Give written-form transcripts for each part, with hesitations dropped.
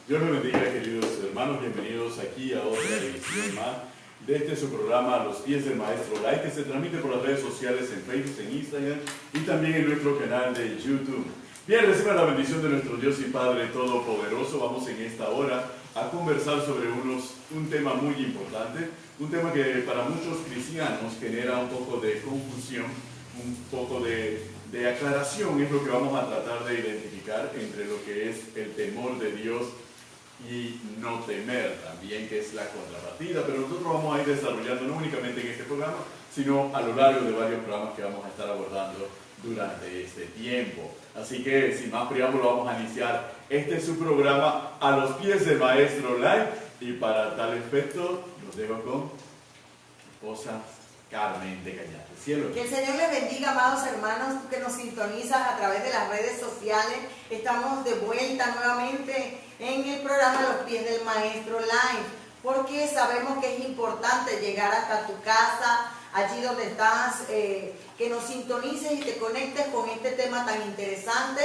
Dios les bendiga, queridos hermanos, bienvenidos aquí a otra edición más de este su programa A los pies del Maestro Live, que se transmite por las redes sociales en Facebook, en Instagram y también en nuestro canal de YouTube. Bien, reciban la bendición de nuestro Dios y Padre Todopoderoso. Vamos en esta hora a conversar sobre un tema muy importante, un tema que para muchos cristianos genera un poco de confusión, un poco de aclaración. Es lo que vamos a tratar de identificar entre lo que es el temor de Dios y no temer también, que es la contrapartida, pero nosotros vamos a ir desarrollando no únicamente en este programa, sino a lo largo de varios programas que vamos a estar abordando durante este tiempo. Así que sin más preámbulo vamos a iniciar este su programa A los pies del Maestro Live, y para tal efecto los dejo con mi esposa Carmen de Cañate. Cielo. Que el Señor les bendiga, amados hermanos, tú que nos sintonizas a través de las redes sociales. Estamos de vuelta nuevamente en el programa A los pies del Maestro Live, porque sabemos que es importante llegar hasta tu casa, allí donde estás, que nos sintonices y te conectes con este tema tan interesante.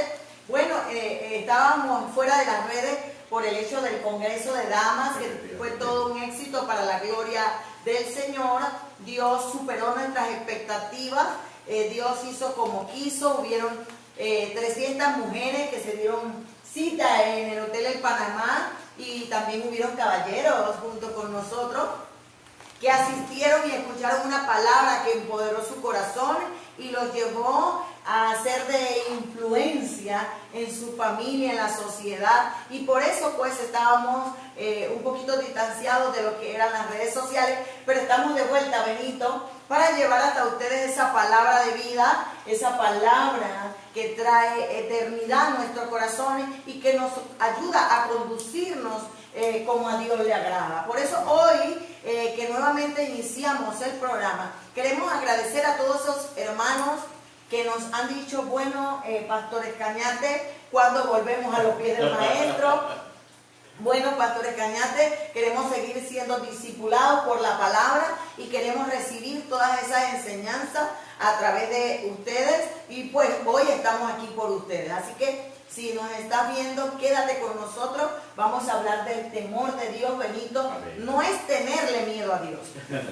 Bueno, estábamos fuera de las redes por el hecho del Congreso de Damas, que fue todo un éxito para la gloria del Señor. Dios superó nuestras expectativas, Dios hizo como quiso. Hubieron 300 mujeres que se dieron cita en el Hotel El Panamá, y también hubieron caballeros junto con nosotros que asistieron y escucharon una palabra que empoderó su corazón y los llevó a ser de influencia en su familia, en la sociedad. Y por eso pues estábamos un poquito distanciados de lo que eran las redes sociales, pero estamos de vuelta, Benito, para llevar hasta ustedes esa palabra de vida, esa palabra que trae eternidad a nuestros corazones y que nos ayuda a conducirnos como a Dios le agrada. Por eso hoy que nuevamente iniciamos el programa, queremos agradecer a todos esos hermanos que nos han dicho, bueno, Pastores Cañate, cuando volvemos a los pies del Maestro. Bueno, Pastores Cañate, queremos seguir siendo discipulados por la palabra y queremos recibir todas esas enseñanzas a través de ustedes, y pues hoy estamos aquí por ustedes. Así que si nos estás viendo, quédate con nosotros. Vamos a hablar del temor de Dios, Benito. Amén. No es tenerle miedo a Dios,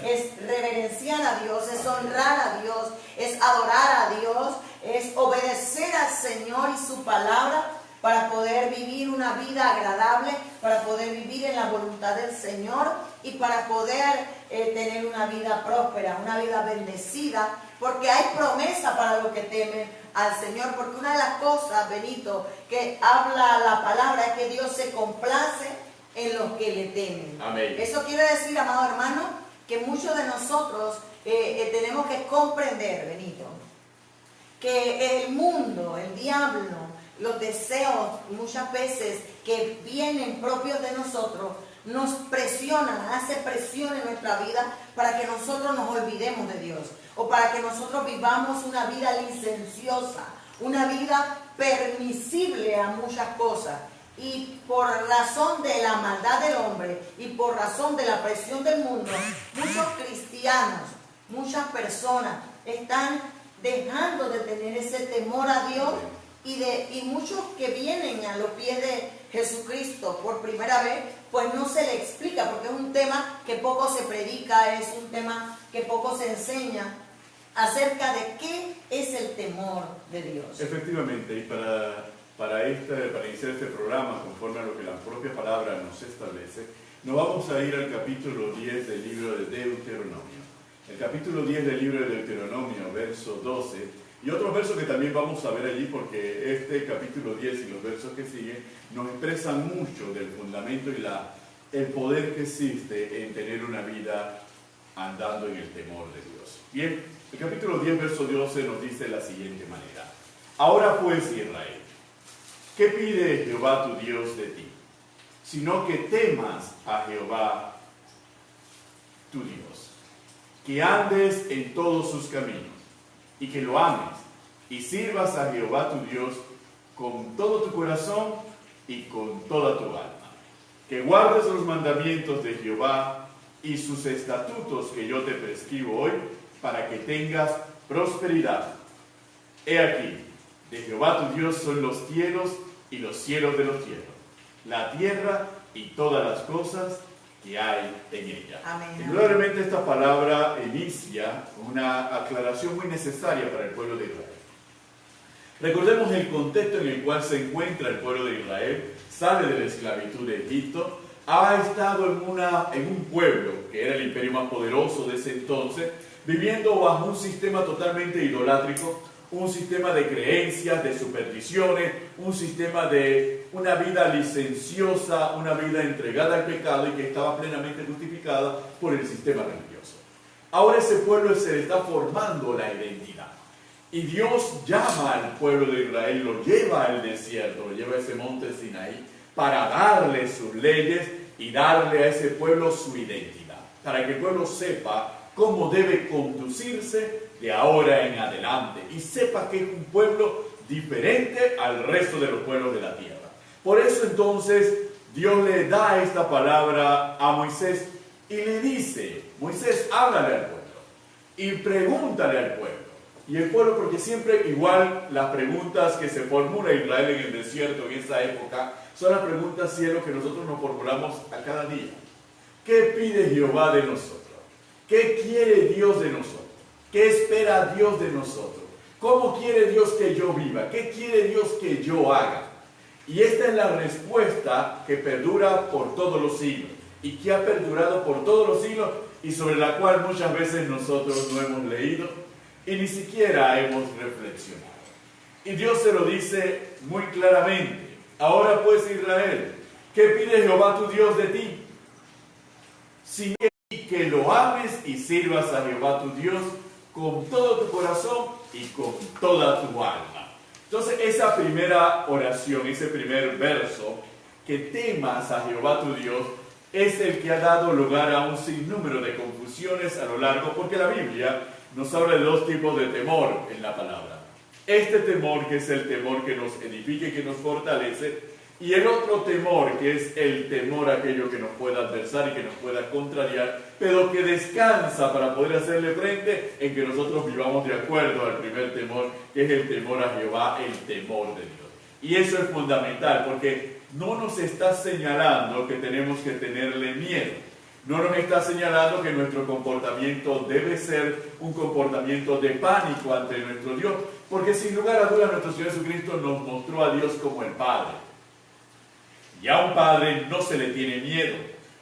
es reverenciar a Dios, es honrar a Dios, es adorar a Dios, es obedecer al Señor y su palabra para poder vivir una vida agradable, para poder vivir en la voluntad del Señor y para poder tener una vida próspera, una vida bendecida, porque hay promesa para los que temen al Señor. Porque una de las cosas, Benito, que habla la palabra es que Dios se complace en los que le temen. Amén. Eso quiere decir, amado hermano, que muchos de nosotros tenemos que comprender, Benito, que el mundo, el diablo, los deseos muchas veces que vienen propios de nosotros nos presionan, hace presión en nuestra vida para que nosotros nos olvidemos de Dios, o para que nosotros vivamos una vida licenciosa, una vida permisible a muchas cosas. Y por razón de la maldad del hombre y por razón de la presión del mundo, muchos cristianos, muchas personas están dejando de tener ese temor a Dios, y muchos que vienen a los pies de Jesucristo por primera vez, pues no se le explica, porque es un tema que poco se predica, es un tema que poco se enseña acerca de qué es el temor de Dios. Efectivamente, y para iniciar este programa, conforme a lo que la propia palabra nos establece, nos vamos a ir al capítulo 10 del libro de Deuteronomio. El capítulo 10 del libro de Deuteronomio, verso 12, y otros versos que también vamos a ver allí, porque este capítulo 10 y los versos que siguen nos expresan mucho del fundamento y el poder que existe en tener una vida andando en el temor de Dios. Bien, el capítulo 10, verso 12 nos dice de la siguiente manera: Ahora pues, Israel, ¿qué pide Jehová tu Dios de ti? Sino que temas a Jehová tu Dios, que andes en todos sus caminos, y que lo ames, y sirvas a Jehová tu Dios con todo tu corazón y con toda tu alma. Que guardes los mandamientos de Jehová y sus estatutos que yo te prescribo hoy, para que tengas prosperidad. He aquí, de Jehová tu Dios son los cielos y los cielos de los cielos, la tierra y todas las cosas que hay en ella. Amén. Indudablemente esta palabra inicia una aclaración muy necesaria para el pueblo de Israel. Recordemos el contexto en el cual se encuentra el pueblo de Israel, sale de la esclavitud de Egipto, ha estado en un pueblo que era el imperio más poderoso de ese entonces, viviendo bajo un sistema totalmente idolátrico, un sistema de creencias, de supersticiones, un sistema de una vida licenciosa, una vida entregada al pecado y que estaba plenamente justificada por el sistema religioso. Ahora ese pueblo se le está formando la identidad. Y Dios llama al pueblo de Israel, lo lleva al desierto, lo lleva a ese monte Sinaí, para darle sus leyes y darle a ese pueblo su identidad, para que el pueblo sepa cómo debe conducirse de ahora en adelante y sepa que es un pueblo diferente al resto de los pueblos de la tierra. Por eso entonces Dios le da esta palabra a Moisés y le dice: Moisés, háblale al pueblo y pregúntale al pueblo. Y el pueblo, porque siempre igual las preguntas que se formula Israel en el desierto en esa época son las preguntas, cielo, que nosotros nos formulamos a cada día. ¿Qué pide Jehová de nosotros? ¿Qué quiere Dios de nosotros? ¿Qué espera Dios de nosotros? ¿Cómo quiere Dios que yo viva? ¿Qué quiere Dios que yo haga? Y esta es la respuesta que perdura por todos los siglos y que ha perdurado por todos los siglos y sobre la cual muchas veces nosotros no hemos leído y ni siquiera hemos reflexionado. Y Dios se lo dice muy claramente: ahora pues, Israel, ¿qué pide Jehová tu Dios de ti? Sino que lo ames y sirvas a Jehová tu Dios con todo tu corazón y con toda tu alma. Entonces esa primera oración, ese primer verso, que temas a Jehová tu Dios, es el que ha dado lugar a un sinnúmero de confusiones a lo largo, porque la Biblia nos habla de dos tipos de temor en la palabra. Este temor, que es el temor que nos edifica y que nos fortalece, y el otro temor, que es el temor aquello que nos pueda adversar y que nos pueda contrariar, pero que descansa para poder hacerle frente en que nosotros vivamos de acuerdo al primer temor, que es el temor a Jehová, el temor de Dios. Y eso es fundamental, porque no nos está señalando que tenemos que tenerle miedo. No nos está señalando que nuestro comportamiento debe ser un comportamiento de pánico ante nuestro Dios, porque sin lugar a dudas nuestro Señor Jesucristo nos mostró a Dios como el Padre. Y a un padre no se le tiene miedo,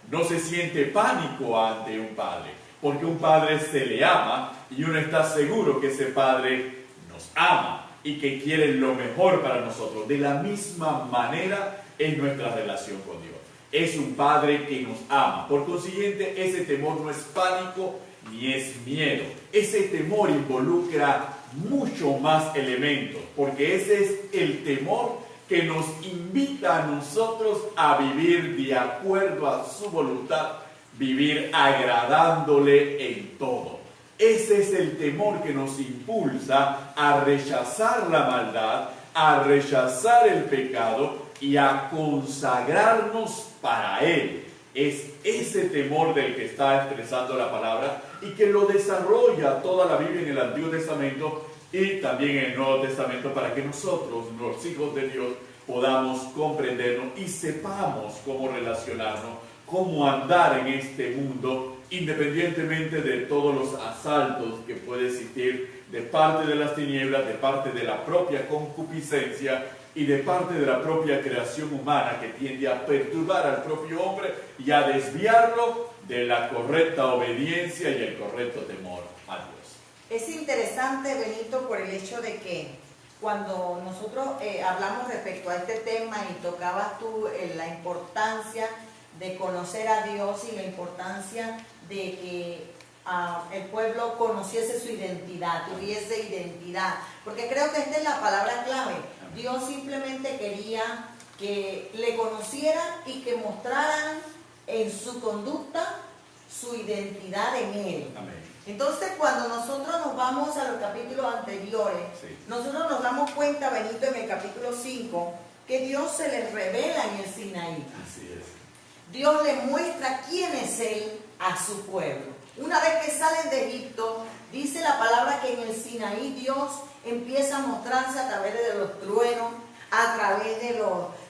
no se siente pánico ante un padre, porque un padre se le ama y uno está seguro que ese padre nos ama y que quiere lo mejor para nosotros. De la misma manera es nuestra relación con Dios. Es un padre que nos ama. Por consiguiente, ese temor no es pánico ni es miedo. Ese temor involucra mucho más elementos, porque ese es el temor que nos invita a nosotros a vivir de acuerdo a su voluntad, vivir agradándole en todo. Ese es el temor que nos impulsa a rechazar la maldad, a rechazar el pecado y a consagrarnos para Él. Es ese temor del que está expresando la palabra y que lo desarrolla toda la Biblia en el Antiguo Testamento y también en el Nuevo Testamento, para que nosotros, los hijos de Dios, podamos comprendernos y sepamos cómo relacionarnos, cómo andar en este mundo, independientemente de todos los asaltos que puede existir de parte de las tinieblas, de parte de la propia concupiscencia y de parte de la propia creación humana, que tiende a perturbar al propio hombre y a desviarlo de la correcta obediencia y el correcto temor a Dios. Es interesante, Benito, por el hecho de que cuando nosotros hablamos respecto a este tema y tocabas tú la importancia de conocer a Dios y la importancia de que el pueblo conociese su identidad, tuviese identidad, porque creo que esta es la palabra clave. Dios simplemente quería que le conocieran y que mostraran en su conducta su identidad en Él. Amén. Entonces, cuando nosotros nos vamos a los capítulos anteriores, nosotros nos damos cuenta, Benito, en el capítulo 5, que Dios se les revela en el Sinaí. Así es. Dios le muestra quién es Él a su pueblo. Una vez que salen de Egipto, dice la palabra que en el Sinaí Dios empieza a mostrarse a través de los truenos, a través de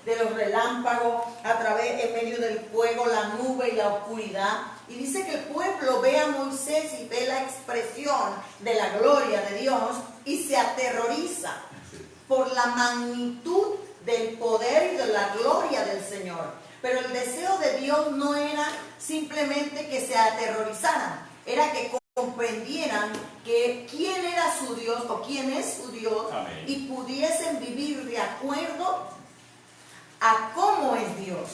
de los relámpagos, a través, en medio del fuego, la nube y la oscuridad. Y dice que el pueblo ve a Moisés y ve la expresión de la gloria de Dios y se aterroriza por la magnitud del poder y de la gloria del Señor. Pero el deseo de Dios no era simplemente que se aterrorizaran, era que comprendieran que quién era su Dios o quién es su Dios. Amén. Y pudiesen vivir de acuerdo a cómo es Dios.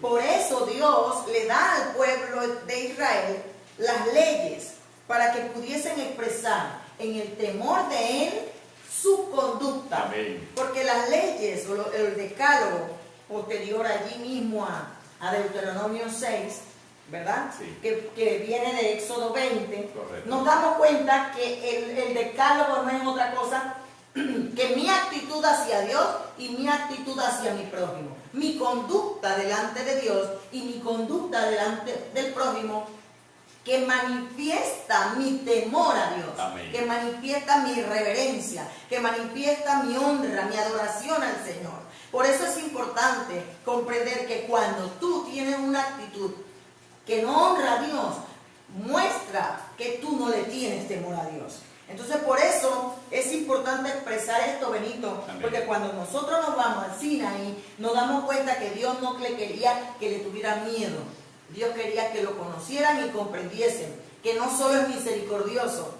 Por eso Dios le da al pueblo de Israel las leyes para que pudiesen expresar en el temor de Él su conducta. Amén. Porque las leyes o el decálogo posterior allí mismo a Deuteronomio 6, ¿verdad? Sí. Que viene de Éxodo 20, Correcto. nos damos cuenta que el decálogo no es otra cosa que mi actitud hacia Dios y mi actitud hacia mi prójimo. Mi conducta delante de Dios y mi conducta delante del prójimo, que manifiesta mi temor a Dios. Amén. Que manifiesta mi reverencia, que manifiesta mi honra, mi adoración al Señor. Por eso es importante comprender que cuando tú tienes una actitud que no honra a Dios, muestra que tú no le tienes temor a Dios. Entonces por eso es importante expresar esto, Benito. Amén. Porque cuando nosotros nos vamos al Sinaí, nos damos cuenta que Dios no le quería que le tuvieran miedo. Dios quería que lo conocieran y comprendiesen que no solo es misericordioso,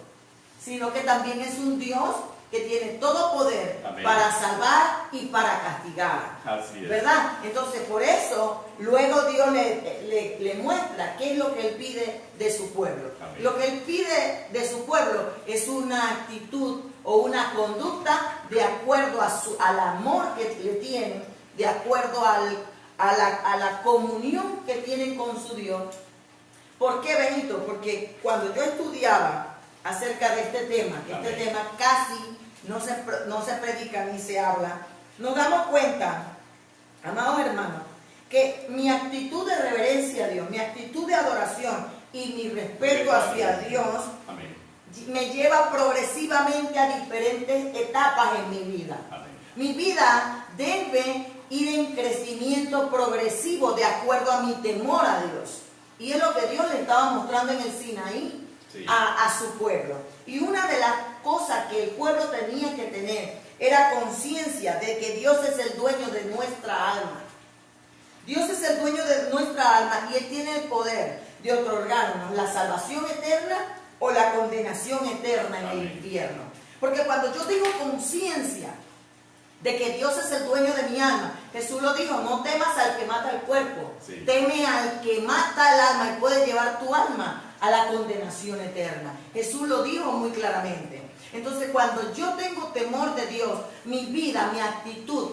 sino que también es un Dios que tiene todo poder. Amén. Para salvar y para castigar. Así es. ¿Verdad? Entonces por eso luego Dios le muestra qué es lo que Él pide de su pueblo. Amén. Lo que Él pide de su pueblo es una actitud o una conducta de acuerdo al amor que le tienen, de acuerdo a la comunión que tienen con su Dios. ¿Por qué, Benito? Porque cuando yo estudiaba acerca de este tema, que este tema casi no se predica ni se habla, nos damos cuenta, amados hermanos, que mi actitud de reverencia a Dios, mi actitud de adoración y mi respeto hacia Dios me lleva progresivamente a diferentes etapas en mi vida. Amén. Mi vida debe ir en crecimiento progresivo de acuerdo a mi temor a Dios. Y es lo que Dios le estaba mostrando en el Sinaí. Sí. A su pueblo. Y una de las cosas que el pueblo tenía que tener era conciencia de que Dios es el dueño de nuestra alma. Dios es el dueño de nuestra alma y Él tiene el poder de otorgarnos la salvación eterna o la condenación eterna en el infierno. Porque cuando yo tengo conciencia de que Dios es el dueño de mi alma, Jesús lo dijo, no temas al que mata el cuerpo, sí. Teme al que mata el alma y puede llevar tu alma a la condenación eterna. Jesús lo dijo muy claramente. Entonces cuando yo tengo temor de Dios, mi vida, mi actitud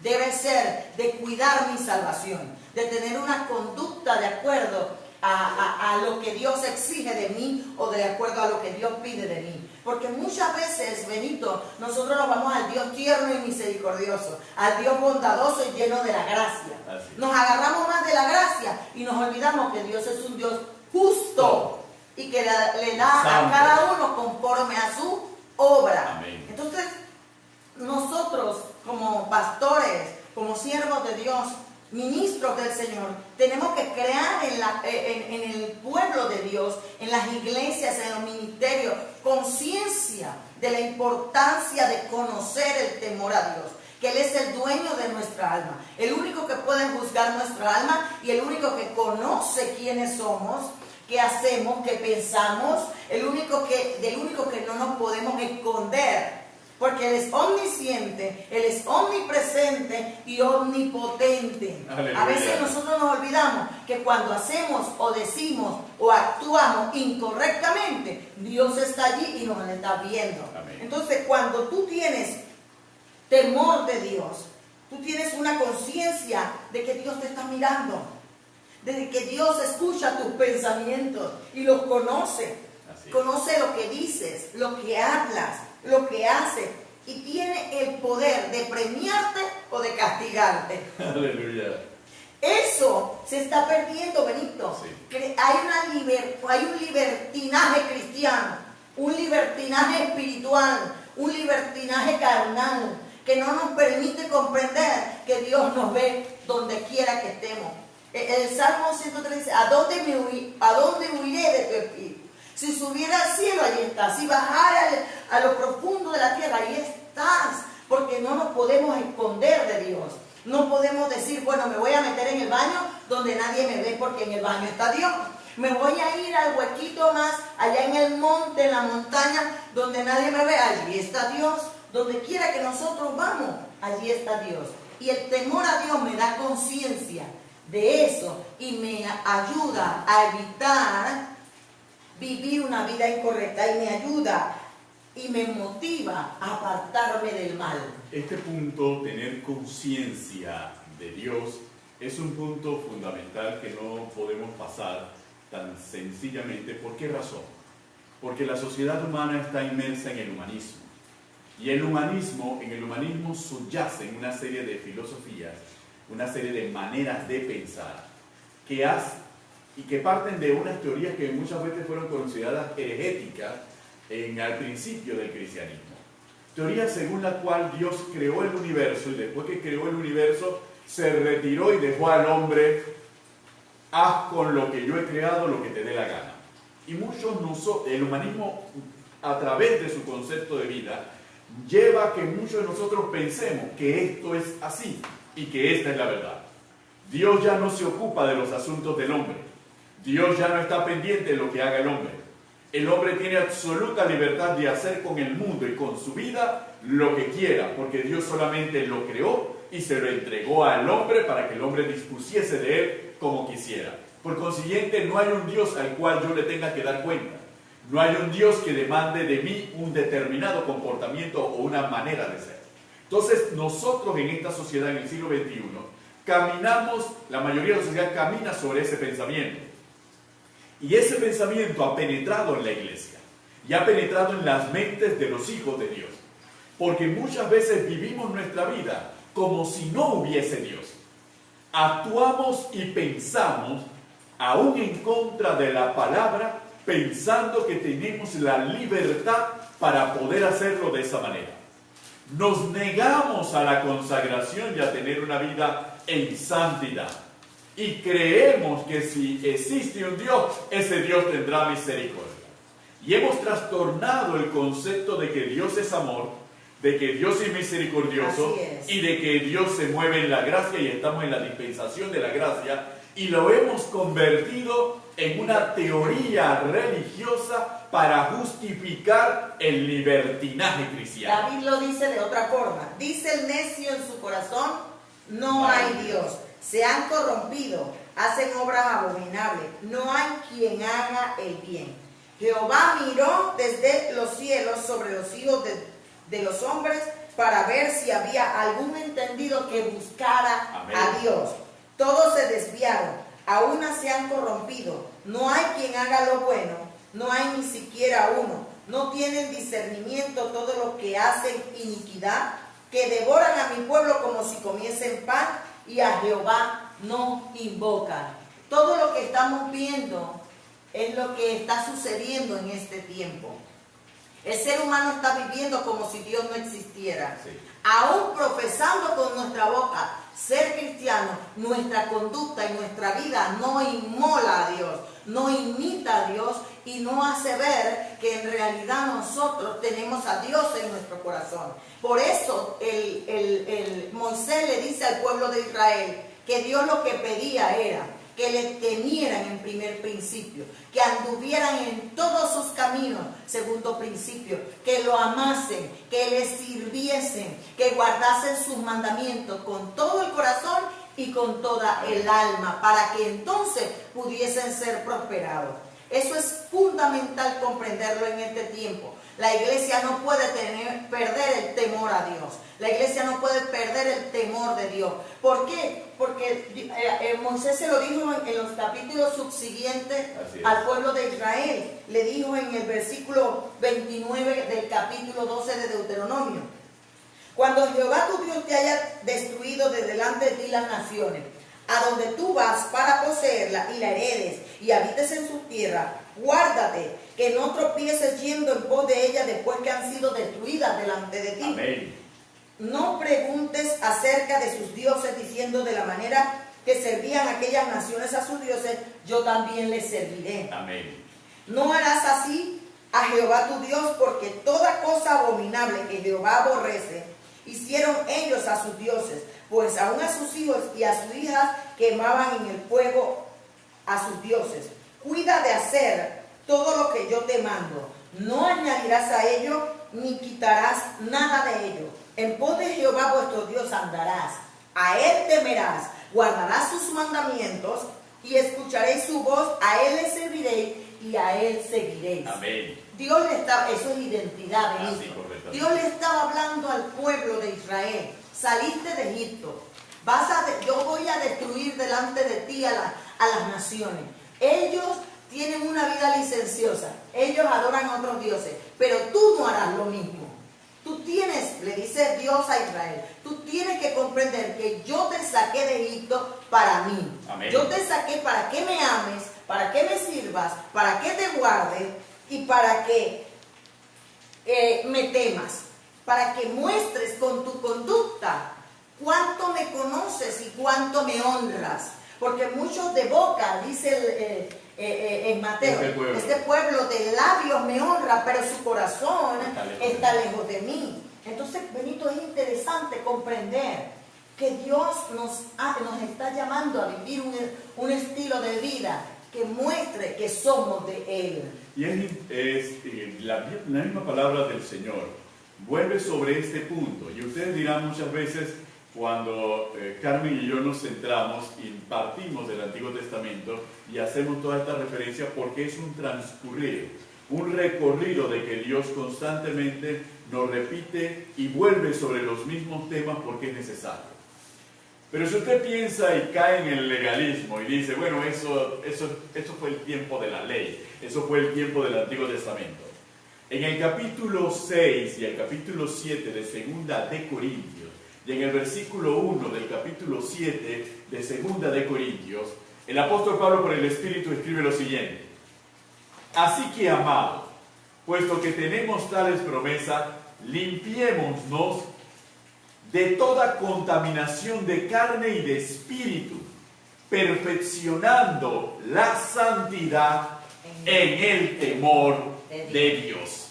debe ser de cuidar mi salvación, de tener una conducta de acuerdo a lo que Dios exige de mí o de acuerdo a lo que Dios pide de mí. Porque muchas veces, Benito, nosotros nos vamos al Dios tierno y misericordioso, al Dios bondadoso y lleno de la gracia. Nos agarramos más de la gracia y nos olvidamos que Dios es un Dios justo y que le da a cada uno conforme a su obra. Amén. Entonces, nosotros como pastores, como siervos de Dios, ministros del Señor, tenemos que crear en el pueblo de Dios, en las iglesias, en los ministerios, conciencia de la importancia de conocer el temor a Dios, que Él es el dueño de nuestra alma, el único que puede juzgar nuestra alma y el único que conoce quiénes somos, qué hacemos, qué pensamos, del único que no nos podemos esconder. Porque Él es omnisciente, Él es omnipresente y omnipotente. Aleluya. A veces nosotros nos olvidamos que cuando hacemos o decimos o actuamos incorrectamente, Dios está allí y nos está viendo. Amén. Entonces, cuando tú tienes temor de Dios, tú tienes una conciencia de que Dios te está mirando, de que Dios escucha tus pensamientos y los conoce. Conoce lo que dices, lo que hablas, lo que hace y tiene el poder de premiarte o de castigarte. Aleluya. Eso se está perdiendo, Benito. Sí. Hay un libertinaje cristiano, un libertinaje espiritual, un libertinaje carnal que no nos permite comprender que Dios nos ve donde quiera que estemos. El Salmo 103 dice, ¿a dónde huiré de tu espíritu? Si subiera al cielo, allí estás. Si bajara a lo profundo de la tierra, ahí estás. Porque no nos podemos esconder de Dios. No podemos decir, bueno, me voy a meter en el baño donde nadie me ve porque en el baño está Dios. Me voy a ir al huequito más allá en el monte, en la montaña, donde nadie me ve. Allí está Dios. Donde quiera que nosotros vamos, allí está Dios. Y el temor a Dios me da conciencia de eso y me ayuda a evitar vivir una vida incorrecta y me ayuda y me motiva a apartarme del mal. Este punto, tener conciencia de Dios, es un punto fundamental que no podemos pasar tan sencillamente. ¿Por qué razón? Porque la sociedad humana está inmersa en el humanismo. Y en el humanismo subyacen una serie de filosofías, una serie de maneras de pensar que parten de unas teorías que muchas veces fueron consideradas heréticas al principio del cristianismo. Teoría según la cual Dios creó el universo y después que creó el universo se retiró y dejó al hombre, haz con lo que yo he creado lo que te dé la gana. Y el humanismo, a través de su concepto de vida, lleva a que muchos de nosotros pensemos que esto es así y que esta es la verdad. Dios ya no se ocupa de los asuntos del hombre. Dios ya no está pendiente de lo que haga el hombre. El hombre tiene absoluta libertad de hacer con el mundo y con su vida lo que quiera, porque Dios solamente lo creó y se lo entregó al hombre para que el hombre dispusiese de él como quisiera. Por consiguiente, no hay un Dios al cual yo le tenga que dar cuenta. No hay un Dios que demande de mí un determinado comportamiento o una manera de ser. Entonces, nosotros en esta sociedad, en el siglo XXI, la mayoría de la sociedad camina sobre ese pensamiento. Y ese pensamiento ha penetrado en la iglesia y ha penetrado en las mentes de los hijos de Dios. Porque muchas veces vivimos nuestra vida como si no hubiese Dios. Actuamos y pensamos aún en contra de la palabra, pensando que tenemos la libertad para poder hacerlo de esa manera. Nos negamos a la consagración y a tener una vida en santidad. Y creemos que si existe un Dios, ese Dios tendrá misericordia. Y hemos trastornado el concepto de que Dios es amor, de que Dios es misericordioso y de que Dios se mueve en la gracia y estamos en la dispensación de la gracia, y lo hemos convertido en una teoría religiosa para justificar el libertinaje cristiano. David lo dice de otra forma. Dice el necio en su corazón, no hay Dios. Se han corrompido, hacen obras abominables. No hay quien haga el bien. Jehová miró desde los cielos sobre los hijos de los hombres para ver si había algún entendido que buscara a Dios. Todos se desviaron, a una se han corrompido. No hay quien haga lo bueno, no hay ni siquiera uno. No tienen discernimiento todos los que hacen iniquidad, que devoran a mi pueblo como si comiesen pan y a Jehová no invocan. Todo lo que estamos viendo es lo que está sucediendo en este tiempo. El ser humano está viviendo como si Dios no existiera. Sí. Aún profesando con nuestra boca ser cristiano, nuestra conducta y nuestra vida no inmola a Dios, no imita a Dios y no hace ver que en realidad nosotros tenemos a Dios en nuestro corazón. Por eso Moisés le dice al pueblo de Israel que Dios lo que pedía era que le temieran en primer principio, que anduvieran en todos sus caminos, segundo principio, que lo amasen, que le sirviesen, que guardasen sus mandamientos con todo el corazón y con toda el alma, para que entonces pudiesen ser prosperados. Eso es fundamental comprenderlo en este tiempo. La iglesia no puede perder el temor a Dios. La iglesia no puede perder el temor de Dios. ¿Por qué? Porque Moisés se lo dijo en los capítulos subsiguientes al pueblo de Israel. Le dijo en el versículo 29 del capítulo 12 de Deuteronomio: cuando Jehová tu Dios te haya destruido de delante de ti las naciones, a donde tú vas para poseerla y la heredes y habites en su tierra, guárdate que no tropieces yendo en pos de ella después que han sido destruidas delante de ti. Amén. no preguntes acerca de sus dioses, diciendo: de la manera que servían aquellas naciones a sus dioses, yo también les serviré. Amén. No harás así a Jehová tu Dios, porque toda cosa abominable que Jehová aborrece, hicieron ellos a sus dioses, pues aún a sus hijos y a sus hijas quemaban en el fuego a sus dioses. Cuida de hacer todo lo que yo te mando. No añadirás a ello, ni quitarás nada de ello. En pos de Jehová vuestro Dios andarás, a él temerás, guardarás sus mandamientos y escucharéis su voz, a él le serviréis y a él seguiréis. Amén. Dios le estaba, eso es identidad, Así, Benito. Dios le estaba hablando al pueblo de Israel: saliste de Egipto, yo voy a destruir delante de ti a las naciones. Ellos tienen una vida licenciosa, ellos adoran a otros dioses, pero tú no harás lo mismo. Tú tienes, le dice Dios a Israel, tú tienes que comprender que yo te saqué de Egipto para mí. Amén. Yo te saqué para que me ames, para que me sirvas, para que te guardes y para que me temas, para que muestres con tu conducta cuánto me conoces y cuánto me honras. Porque muchos de boca, dice en Mateo, este pueblo de labios me honra, pero su corazón está lejos de mí. Entonces, Benito, es interesante comprender que Dios nos está llamando a vivir un estilo de vida que muestre que somos de Él. Y es la misma palabra del Señor vuelve sobre este punto. Y ustedes dirán muchas veces, cuando Carmen y yo nos centramos y partimos del Antiguo Testamento y hacemos toda esta referencia, porque es un transcurrir, un recorrido de que Dios constantemente nos repite y vuelve sobre los mismos temas porque es necesario. Pero si usted piensa y cae en el legalismo y dice, bueno, eso fue el tiempo de la ley, eso fue el tiempo del Antiguo Testamento. En el capítulo 6 y el capítulo 7 de Segunda de Corintios, y en el versículo 1 del capítulo 7 de Segunda de Corintios, el apóstol Pablo por el Espíritu escribe lo siguiente: así que, amados, puesto que tenemos tales promesas, limpiémonos de toda contaminación de carne y de espíritu, perfeccionando la santidad en el temor de Dios.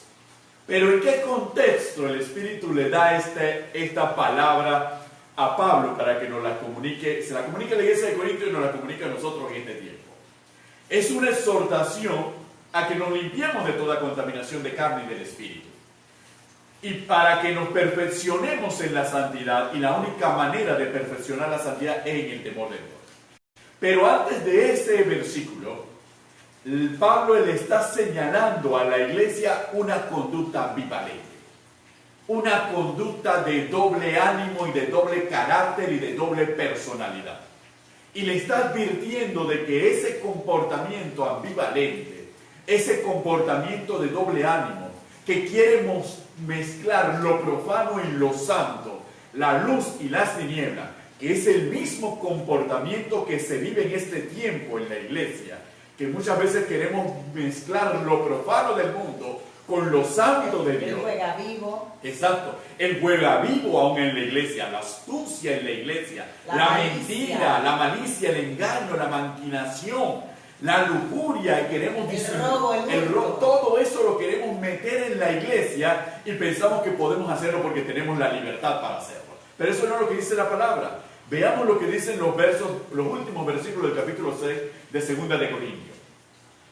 Pero ¿en qué contexto el Espíritu le da esta palabra a Pablo para que nos la comunique? Se la comunica a la iglesia de Corintios y nos la comunica a nosotros en este tiempo. Es una exhortación a que nos limpiemos de toda contaminación de carne y del espíritu, y para que nos perfeccionemos en la santidad, y la única manera de perfeccionar la santidad es en el temor de Dios. Pero antes de ese versículo, Pablo le está señalando a la iglesia una conducta ambivalente, una conducta de doble ánimo y de doble carácter y de doble personalidad. Y le está advirtiendo de que ese comportamiento ambivalente, ese comportamiento de doble ánimo, que quiere mezclar lo profano y lo santo, la luz y las tinieblas, que es el mismo comportamiento que se vive en este tiempo en la iglesia, que muchas veces queremos mezclar lo profano del mundo con lo santo de Dios. El juega vivo. Exacto. El juega vivo aún en la iglesia, la astucia en la iglesia, la mentira, la malicia, el engaño, la maquinación, la lujuria, y queremos el robo, todo eso lo queremos meter en la iglesia y pensamos que podemos hacerlo porque tenemos la libertad para hacerlo. Pero eso no es lo que dice la palabra. Veamos lo que dicen los últimos versículos del capítulo 6 de Segunda de Corintios.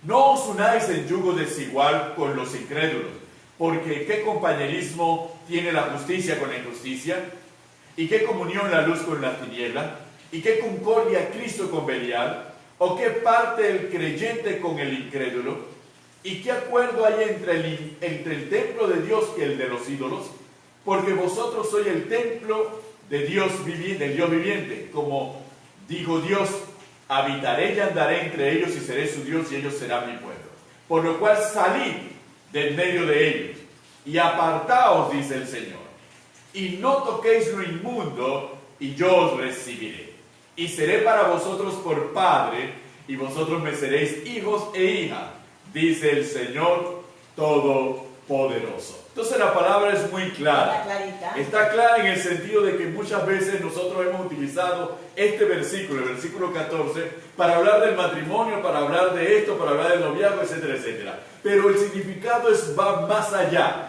No os unáis en yugo desigual con los incrédulos, porque ¿qué compañerismo tiene la justicia con la injusticia? ¿Y qué comunión la luz con las tinieblas? ¿Y qué concordia Cristo con Belial? ¿O qué parte el creyente con el incrédulo? ¿Y qué acuerdo hay entre el templo de Dios y el de los ídolos? Porque vosotros sois el templo de Dios viviente, como dijo Dios: habitaré y andaré entre ellos y seré su Dios y ellos serán mi pueblo. Por lo cual salid del medio de ellos y apartaos, dice el Señor, y no toquéis lo inmundo, y yo os recibiré. Y seré para vosotros por padre, y vosotros me seréis hijos e hijas, dice el Señor Todopoderoso. Entonces la palabra es muy clara. Está clarita. Está clara en el sentido de que muchas veces nosotros hemos utilizado este versículo, el versículo 14, para hablar del matrimonio, para hablar de esto, para hablar del noviazgo, etcétera, etcétera. Pero el significado va más allá.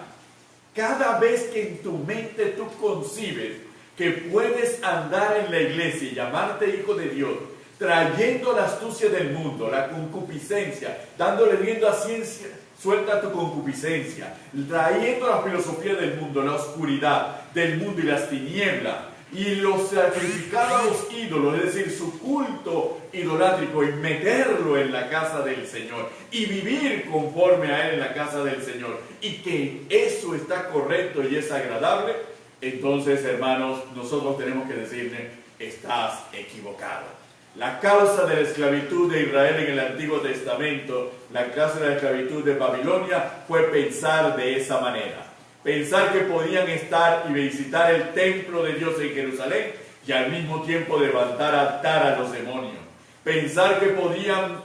Cada vez que en tu mente tú concibes que puedes andar en la iglesia y llamarte hijo de Dios, trayendo la astucia del mundo, la concupiscencia, dándole rienda a ciencia, suelta tu concupiscencia, trayendo la filosofía del mundo, la oscuridad del mundo y las tinieblas, y los sacrificar a los ídolos, es decir, su culto idolátrico, y meterlo en la casa del Señor, y vivir conforme a Él en la casa del Señor, y que eso está correcto y es agradable, entonces, hermanos, nosotros tenemos que decirle, estás equivocado. La causa de la esclavitud de Israel en el Antiguo Testamento, la causa de la esclavitud de Babilonia, fue pensar de esa manera. Pensar que podían estar y visitar el templo de Dios en Jerusalén y al mismo tiempo levantar altar a los demonios. Pensar que podían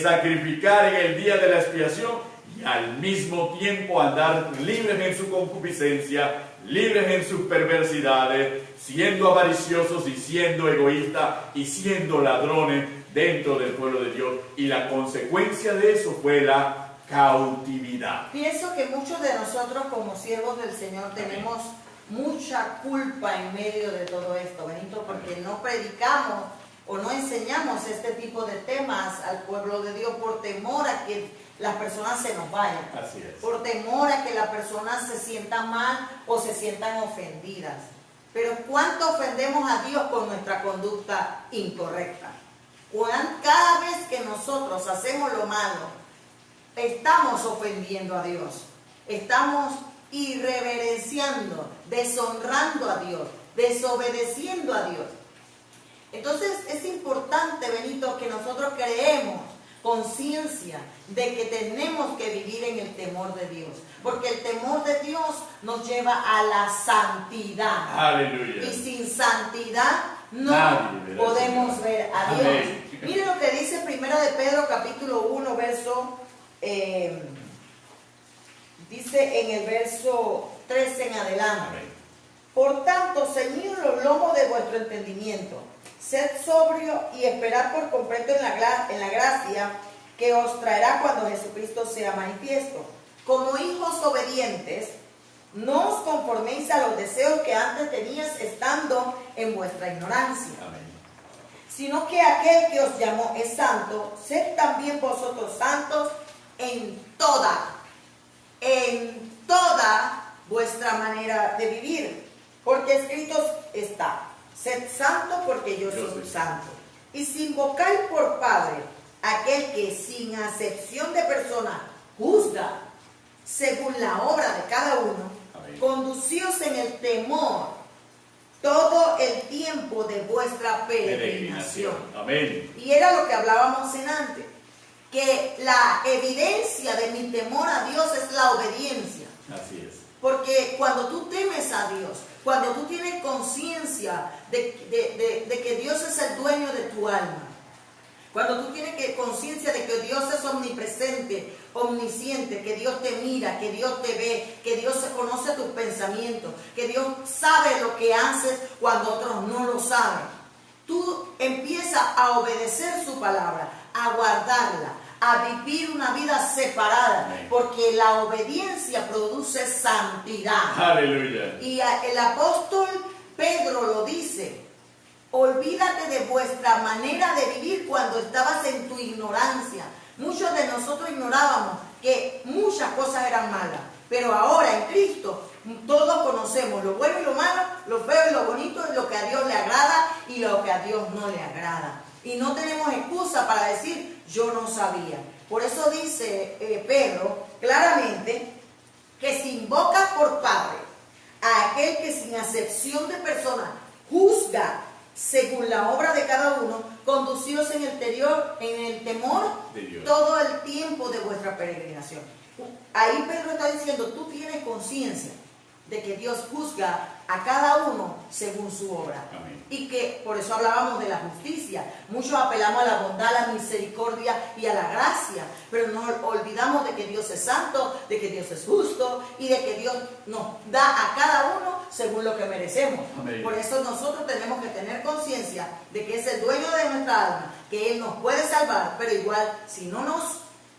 sacrificar en el día de la expiación y al mismo tiempo andar libres en su concupiscencia, libres en sus perversidades, siendo avariciosos y siendo egoístas y siendo ladrones dentro del pueblo de Dios. Y la consecuencia de eso fue la cautividad. Pienso que muchos de nosotros como siervos del Señor tenemos mucha culpa en medio de todo esto, Benito, porque no predicamos o no enseñamos este tipo de temas al pueblo de Dios por temor a que las personas se nos vayan. Así es. Por temor a que las personas se sientan mal o se sientan ofendidas. Pero ¿cuánto ofendemos a Dios con nuestra conducta incorrecta? Cada vez que nosotros hacemos lo malo, estamos ofendiendo a Dios. Estamos irreverenciando, deshonrando a Dios, desobedeciendo a Dios. Entonces es importante, Benito, que nosotros creemos conciencia de que tenemos que vivir en el temor de Dios, porque el temor de Dios nos lleva a la santidad. Aleluya. Y sin santidad no podemos ver a Dios. Amén. Mire lo que dice 1 de Pedro capítulo 1 verso dice en el verso 13 en adelante. Amén. Por tanto, ceñid los lomos de vuestro entendimiento, sed sobrio y esperad por completo en la gracia que os traerá cuando Jesucristo sea manifiesto. Como hijos obedientes, no os conforméis a los deseos que antes tenías estando en vuestra ignorancia. Amén. Sino que aquel que os llamó es santo, sed también vosotros santos en toda vuestra manera de vivir. Porque escrito está, sed santo porque yo soy santo. Y si invocáis por Padre aquel que sin acepción de persona juzga según la obra de cada uno, amén, conducíos en el temor todo el tiempo de vuestra peregrinación. Amén. Y era lo que hablábamos en antes, que la evidencia de mi temor a Dios es la obediencia. Así es. Porque cuando tú temes a Dios, cuando tú tienes conciencia de que Dios es el dueño de tu alma, cuando tú tienes conciencia de que Dios es omnipresente, omnisciente, que Dios te mira, que Dios te ve, que Dios conoce tus pensamientos, que Dios sabe lo que haces cuando otros no lo saben, tú empiezas a obedecer su palabra, a guardarla, a vivir una vida separada, porque la obediencia produce santidad. Aleluya. Y el apóstol Pedro lo dice: olvídate de vuestra manera de vivir cuando estabas en tu ignorancia. Muchos de nosotros ignorábamos que muchas cosas eran malas, pero ahora en Cristo todos conocemos lo bueno y lo malo, lo feo y lo bonito, lo que a Dios le agrada y lo que a Dios no le agrada. Y no tenemos excusa para decir, yo no sabía. Por eso dice Pedro claramente que si invocas por Padre a aquel que sin acepción de persona juzga según la obra de cada uno, conducidos en el temor de Dios todo el tiempo de vuestra peregrinación. Ahí Pedro está diciendo, tú tienes conciencia de que Dios juzga a cada uno según su obra. Amén. Y que por eso hablábamos de la justicia. Muchos apelamos a la bondad, a la misericordia y a la gracia, pero nos olvidamos de que Dios es santo, de que Dios es justo y de que Dios nos da a cada uno según lo que merecemos. Amén. Por eso nosotros tenemos que tener conciencia de que es el dueño de nuestra alma, que Él nos puede salvar, pero igual si no nos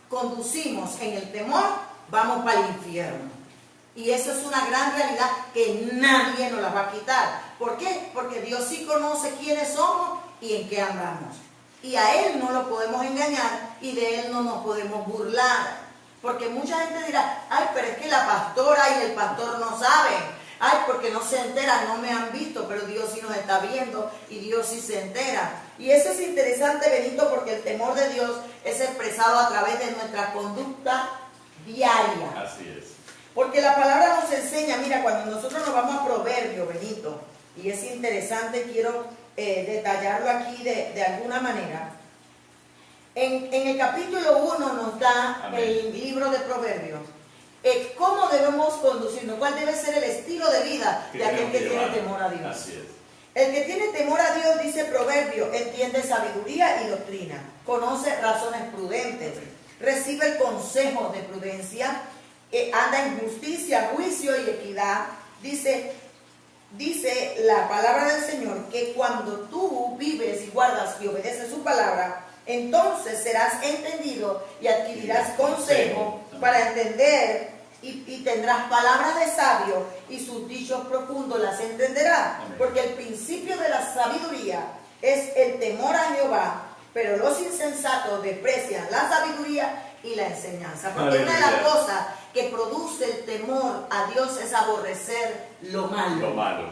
conducimos en el temor, vamos para el infierno. Y eso es una gran realidad que nadie nos la va a quitar. ¿Por qué? Porque Dios sí conoce quiénes somos y en qué andamos. Y a Él no lo podemos engañar y de Él no nos podemos burlar. Porque mucha gente dirá, ay, pero es que la pastora y el pastor no saben. Ay, porque no se enteran, no me han visto, pero Dios sí nos está viendo y Dios sí se entera. Y eso es interesante, Benito, porque el temor de Dios es expresado a través de nuestra conducta diaria. Así es. Porque la palabra nos enseña, mira, cuando nosotros nos vamos a Proverbios, Benito, y es interesante, quiero detallarlo aquí de alguna manera. En el capítulo 1 nos da Amén. el libro de Proverbios, cómo debemos conducirnos, cuál debe ser el estilo de vida de aquel que tiene temor a Dios. Así es. El que tiene temor a Dios, dice Proverbio, entiende sabiduría y doctrina, conoce razones prudentes, recibe el consejo de prudencia, anda en justicia, juicio y equidad. Dice la palabra del Señor que cuando tú vives y guardas y obedeces su palabra, entonces serás entendido y adquirirás consejo para entender y tendrás palabras de sabio y sus dichos profundos las entenderás. Porque el principio de la sabiduría es el temor a Jehová, pero los insensatos desprecian la sabiduría y la enseñanza. Porque una de las cosas que produce el temor a Dios es aborrecer lo malo. Lo malo.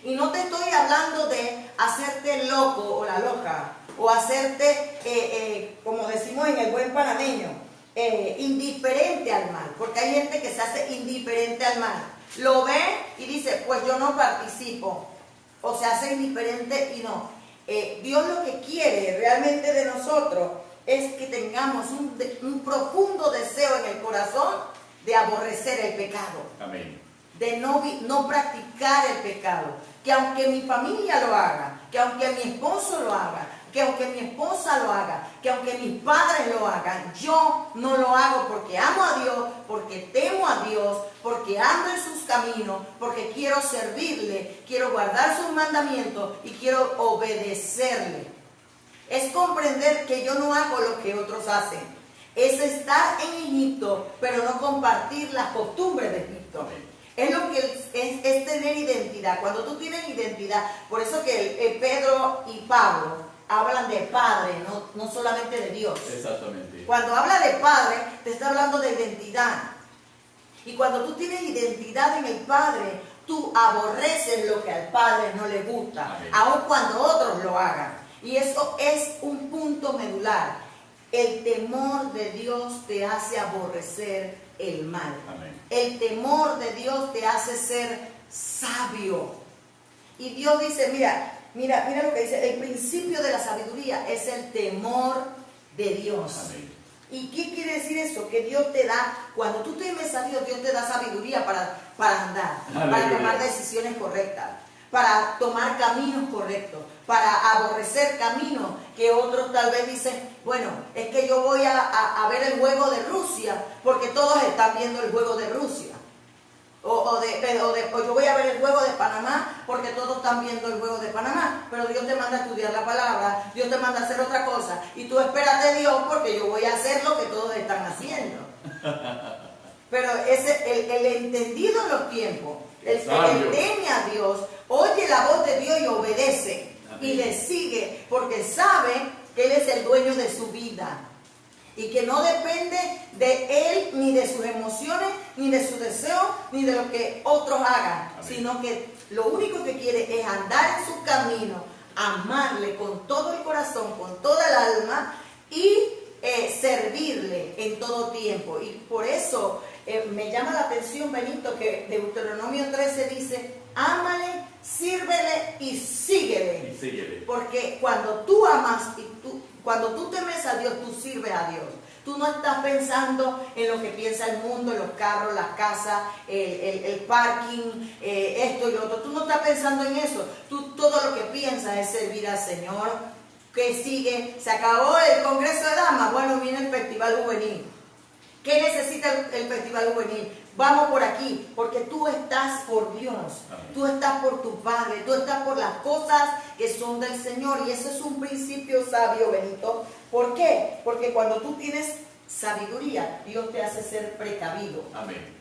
Y no te estoy hablando de hacerte loco o la loca, o hacerte, como decimos en el buen panameño, indiferente al mal. Porque hay gente que se hace indiferente al mal. Lo ve y dice, pues yo no participo. O se hace indiferente y no. Dios lo que quiere realmente de nosotros es que tengamos un profundo deseo en el corazón de aborrecer el pecado. Amén. De no practicar el pecado. Que aunque mi familia lo haga, que aunque mi esposo lo haga, que aunque mi esposa lo haga, que aunque mis padres lo hagan, yo no lo hago porque amo a Dios, porque temo a Dios, porque ando en sus caminos, porque quiero servirle, quiero guardar sus mandamientos y quiero obedecerle. Es comprender que yo no hago lo que otros hacen. Es estar en Egipto, pero no compartir las costumbres de Egipto. Amén. Es lo que es tener identidad. Cuando tú tienes identidad, por eso que Pedro y Pablo hablan de Padre, no solamente de Dios. Exactamente. Cuando habla de Padre, te está hablando de identidad. Y cuando tú tienes identidad en el Padre, tú aborreces lo que al Padre no le gusta, aun cuando otros lo hagan. Y eso es un punto medular. El temor de Dios te hace aborrecer el mal. Amén. El temor de Dios te hace ser sabio. Y Dios dice, mira lo que dice, el principio de la sabiduría es el temor de Dios. Amén. ¿Y qué quiere decir eso? Que Dios te da, cuando tú temes a Dios, Dios te da sabiduría para andar, para tomar decisiones correctas, para tomar caminos correctos, para aborrecer caminos que otros tal vez dicen, bueno, es que yo voy a ver el juego de Rusia porque todos están viendo el juego de Rusia. O yo voy a ver el juego de Panamá porque todos están viendo el juego de Panamá, pero Dios te manda a estudiar la palabra, Dios te manda a hacer otra cosa, y tú espérate de Dios porque yo voy a hacer lo que todos están haciendo. Pero el entendido en los tiempos, el que teme a Dios, oye la voz de Dios y obedece. Amén. Y le sigue porque sabe que Él es el dueño de su vida. Y que no depende de él, ni de sus emociones, ni de su deseo, ni de lo que otros hagan. Amén. Sino que lo único que quiere es andar en su camino, amarle con todo el corazón, con toda el alma y servirle en todo tiempo. Y por eso me llama la atención, Benito, que Deuteronomio 13 dice, ámale, sírvele y síguele. Porque cuando tú amas y cuando tú temes a Dios, tú sirves a Dios. Tú no estás pensando en lo que piensa el mundo, en los carros, las casas, el parking, esto y lo otro. Tú no estás pensando en eso. Tú todo lo que piensas es servir al Señor. Que sigue, se acabó el Congreso de Damas, bueno, viene el Festival Juvenil. ¿Qué necesita el Festival Juvenil? Vamos por aquí, porque tú estás por Dios, tú estás por tu Padre, tú estás por las cosas que son del Señor, y eso es un principio sabio, Benito. ¿Por qué? Porque cuando tú tienes sabiduría, Dios te hace ser precavido. Amén.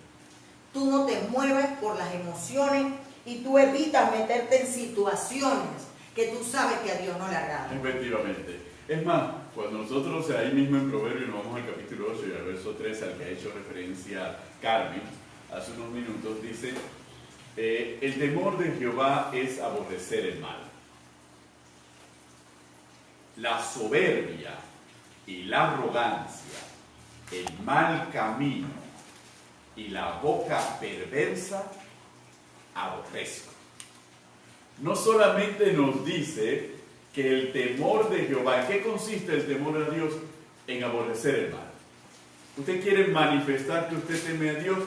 Tú no te mueves por las emociones y tú evitas meterte en situaciones que tú sabes que a Dios no le agrada. Efectivamente. Es más, cuando nosotros ahí mismo en Proverbios nos vamos al capítulo 8 y al verso 3 al que ha hecho referencia Carmen hace unos minutos, dice, el temor de Jehová es aborrecer el mal. La soberbia y la arrogancia, el mal camino y la boca perversa aborrezco. No solamente nos dice que el temor de Jehová, ¿en qué consiste el temor a Dios? En aborrecer el mal. Usted quiere manifestar que usted teme a Dios,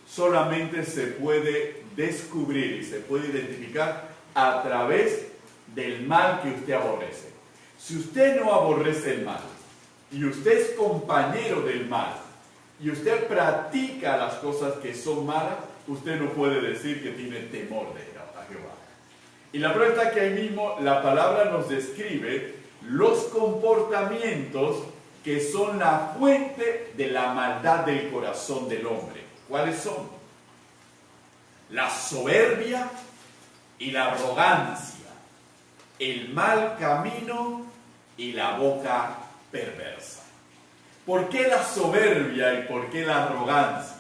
solamente se puede descubrir y se puede identificar a través del mal que usted aborrece. Si usted no aborrece el mal y usted es compañero del mal y usted practica las cosas que son malas, usted no puede decir que tiene temor de Jehová. Y la prueba está que ahí mismo la palabra nos describe los comportamientos que son la fuente de la maldad del corazón del hombre. ¿Cuáles son? La soberbia y la arrogancia, el mal camino y la boca perversa. ¿Por qué la soberbia y por qué la arrogancia?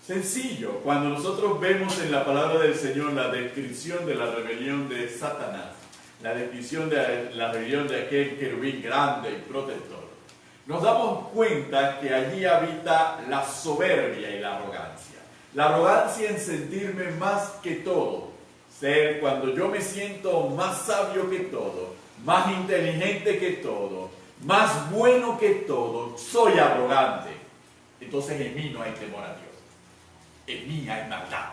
Sencillo, cuando nosotros vemos en la palabra del Señor la descripción de la rebelión de Satanás, la descripción de la rebelión de aquel querubín grande y protector, nos damos cuenta que allí habita la soberbia y la arrogancia. La arrogancia en sentirme más que todo, ser cuando yo me siento más sabio que todo, más inteligente que todo, más bueno que todo, soy arrogante. Entonces en mí no hay temor a Dios. En mí hay maldad.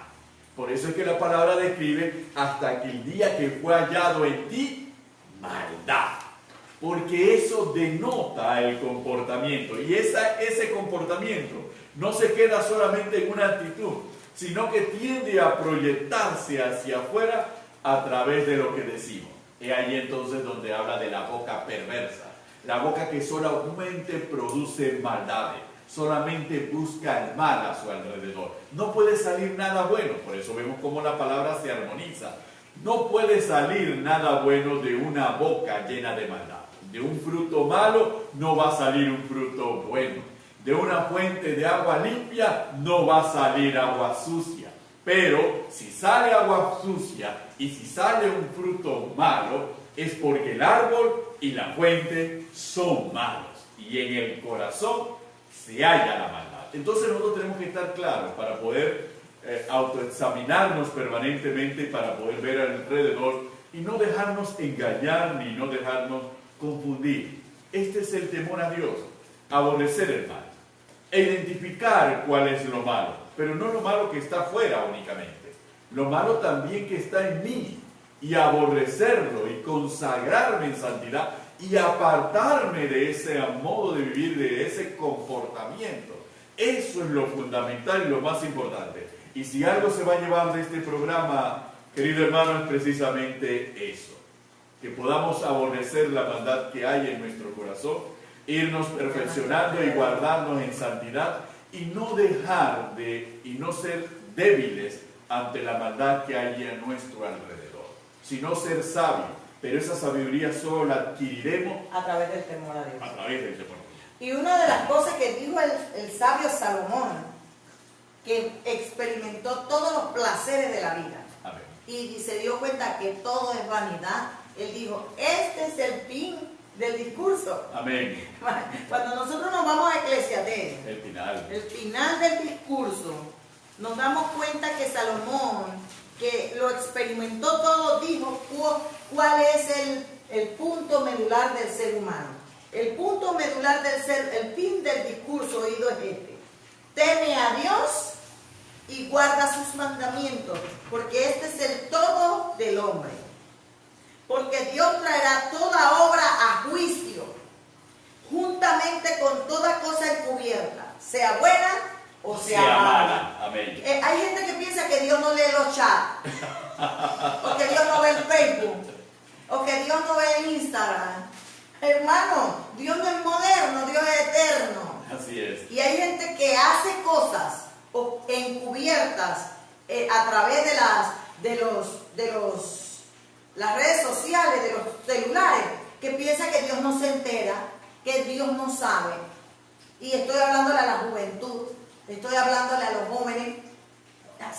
Por eso es que la palabra describe hasta que el día que fue hallado en ti maldad. Porque eso denota el comportamiento. Y ese comportamiento no se queda solamente en una actitud, sino que tiende a proyectarse hacia afuera a través de lo que decimos. Es ahí entonces donde habla de la boca perversa. La boca que solamente produce maldades. Solamente busca el mal a su alrededor. No puede salir nada bueno. Por eso vemos cómo la palabra se armoniza. No puede salir nada bueno de una boca llena de maldad. De un fruto malo no va a salir un fruto bueno. De una fuente de agua limpia no va a salir agua sucia. Pero si sale agua sucia y si sale un fruto malo, es porque el árbol y la fuente son malos. Y en el corazón se halla la maldad. Entonces nosotros tenemos que estar claros para poder autoexaminarnos permanentemente, para poder ver alrededor y no dejarnos engañar ni no dejarnos confundir. Este es el temor a Dios, aborrecer el mal, e identificar cuál es lo malo, pero no lo malo que está afuera únicamente, lo malo también que está en mí, y aborrecerlo y consagrarme en santidad y apartarme de ese modo de vivir, de ese comportamiento. Eso es lo fundamental y lo más importante. Y si algo se va a llevar de este programa, querido hermano, es precisamente eso. Que podamos aborrecer la maldad que hay en nuestro corazón, irnos perfeccionando y guardarnos en santidad y no dejar y no ser débiles ante la maldad que hay a nuestro alrededor, sino ser sabios. Pero esa sabiduría solo la adquiriremos a través del temor a Dios. A través del temor. Y una de las cosas que dijo el sabio Salomón, que experimentó todos los placeres de la vida, y se dio cuenta que todo es vanidad, él dijo, este es el fin del discurso. Amén. Cuando nosotros nos vamos a Eclesiastés, el final del discurso, nos damos cuenta que Salomón, que lo experimentó todo, dijo cuál es el punto medular del ser humano. El punto medular el fin del discurso oído es este: teme a Dios y guarda sus mandamientos, porque este es el todo del hombre. Porque Dios traerá toda obra a juicio, juntamente con toda cosa encubierta, sea buena o sea mala. Amén. Hay gente que piensa que Dios no lee los chats, o que Dios no ve el Facebook, o que Dios no ve el Instagram. Hermano, Dios no es moderno, Dios es eterno. Así es. Y hay gente que hace cosas encubiertas a través de las redes sociales, de los celulares, que piensa que Dios no se entera, que Dios no sabe. Y estoy hablándole a la juventud, estoy hablándole a los jóvenes.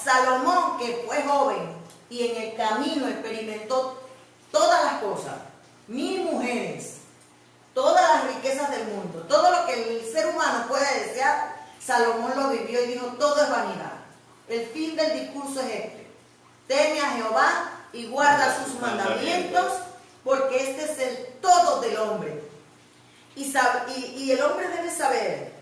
Salomón, que fue joven y en el camino experimentó todas las cosas, 1000 mujeres, todas las riquezas del mundo, todo lo que el ser humano puede desear, Salomón lo vivió y dijo: todo es vanidad. El fin del discurso es este: teme a Jehová y guarda sus mandamientos, porque este es el todo del hombre. Y el hombre debe saber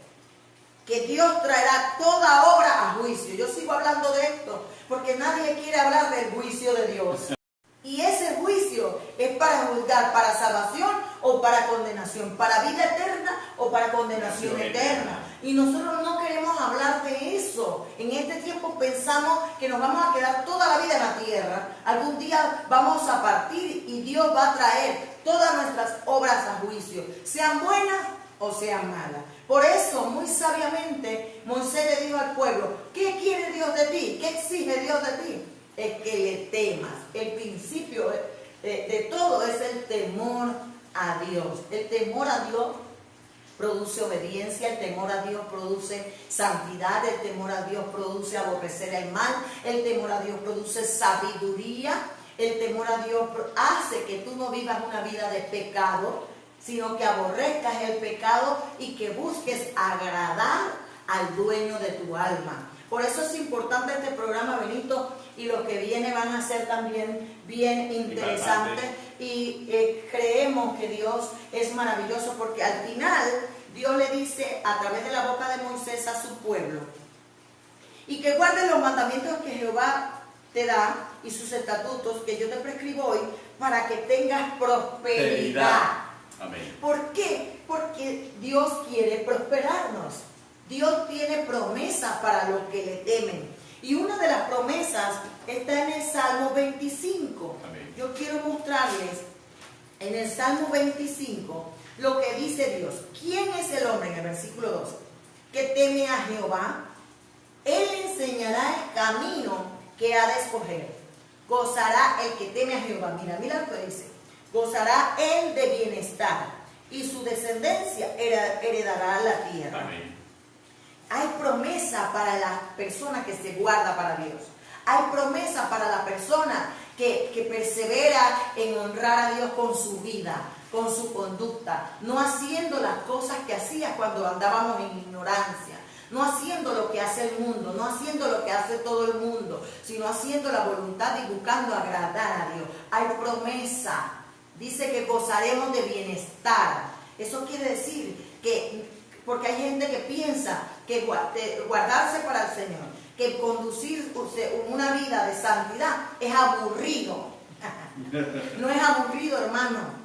que Dios traerá toda obra a juicio. Yo sigo hablando de esto porque nadie quiere hablar del juicio de Dios. Y ese juicio es para juzgar, para salvación o para condenación, para vida eterna o para condenación eterna. Y nosotros no queremos hablar de eso. En este tiempo pensamos que nos vamos a quedar toda la vida en la tierra. Algún día vamos a partir y Dios va a traer todas nuestras obras a juicio, sean buenas o sean malas. Por eso, muy sabiamente, Moisés le dijo al pueblo: ¿qué quiere Dios de ti? ¿Qué exige Dios de ti? Es que le temas. El principio de todo es el temor a Dios. El temor a Dios produce obediencia, el temor a Dios produce santidad, el temor a Dios produce aborrecer el mal, el temor a Dios produce sabiduría, el temor a Dios hace que tú no vivas una vida de pecado, sino que aborrezcas el pecado y que busques agradar al dueño de tu alma. Por eso es importante este programa, Benito, y lo que viene van a ser también bien interesantes. Y creemos que Dios es maravilloso, porque al final Dios le dice a través de la boca de Moisés a su pueblo: y que guarden los mandamientos que Jehová te da y sus estatutos que yo te prescribo hoy, para que tengas prosperidad. Amén. ¿Por qué? Porque Dios quiere prosperarnos. Dios tiene promesas para los que le temen. Y una de las promesas está en el Salmo 25. Amén. Yo quiero mostrarles en el Salmo 25 lo que dice Dios. ¿Quién es el hombre? En el versículo 2. Que teme a Jehová. Él enseñará el camino que ha de escoger. Gozará el que teme a Jehová. Mira lo que dice. Gozará él de bienestar, y su descendencia heredará la tierra. Amén. Hay promesa para la persona que se guarda para Dios. Hay promesa para la persona que persevera en honrar a Dios con su vida, con su conducta, no haciendo las cosas que hacía cuando andábamos en ignorancia, no haciendo lo que hace el mundo, no haciendo lo que hace todo el mundo, sino haciendo la voluntad y buscando agradar a Dios. Hay promesa. Dice que gozaremos de bienestar. Eso quiere decir que, porque hay gente que piensa que guardarse para el Señor, que conducir una vida de santidad es aburrido. No es aburrido, hermano.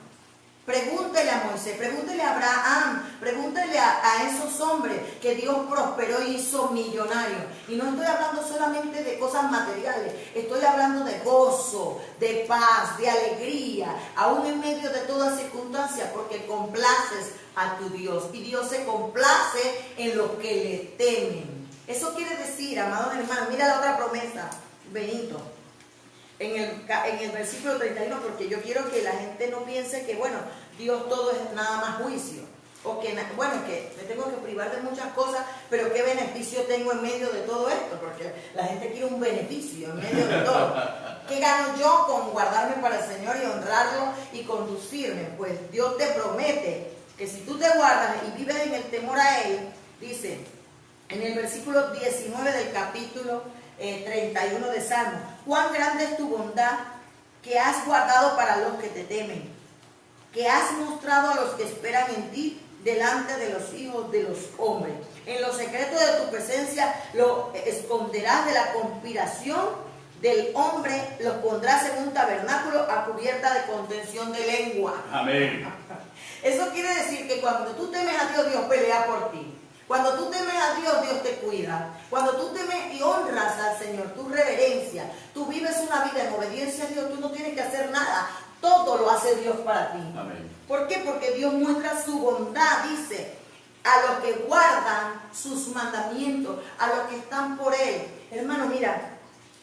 Pregúntele a Moisés, pregúntele a Abraham, pregúntele a esos hombres que Dios prosperó y hizo millonarios. Y no estoy hablando solamente de cosas materiales, estoy hablando de gozo, de paz, de alegría, aún en medio de toda circunstancia, porque complaces a tu Dios. Y Dios se complace en los que le temen. Eso quiere decir, amados hermanos, mira la otra promesa, Benito. En el versículo 31, porque yo quiero que la gente no piense que, bueno, Dios todo es nada más juicio, o que, bueno, que me tengo que privar de muchas cosas, pero ¿qué beneficio tengo en medio de todo esto? Porque la gente quiere un beneficio en medio de todo. ¿Qué gano yo con guardarme para el Señor y honrarlo y conducirme? Pues Dios te promete que si tú te guardas y vives en el temor a Él, dice en el versículo 19 del capítulo 31 de Salmo: cuán grande es tu bondad, que has guardado para los que te temen. que has mostrado a los que esperan en ti delante de los hijos de los hombres. En los secretos de tu presencia lo esconderás de la conspiración del hombre, los pondrás en un tabernáculo a cubierta de contención de lengua. Amén. Eso quiere decir que cuando tú temes a Dios, Dios pelea por ti. Cuando tú temes a Dios, Dios te cuida. Cuando tú temes y honras al Señor, tu reverencia, tú vives una vida en obediencia a Dios, tú no tienes que hacer nada. Todo lo hace Dios para ti. Amén. ¿Por qué? Porque Dios muestra su bondad, dice, a los que guardan sus mandamientos, a los que están por Él. Hermano, mira,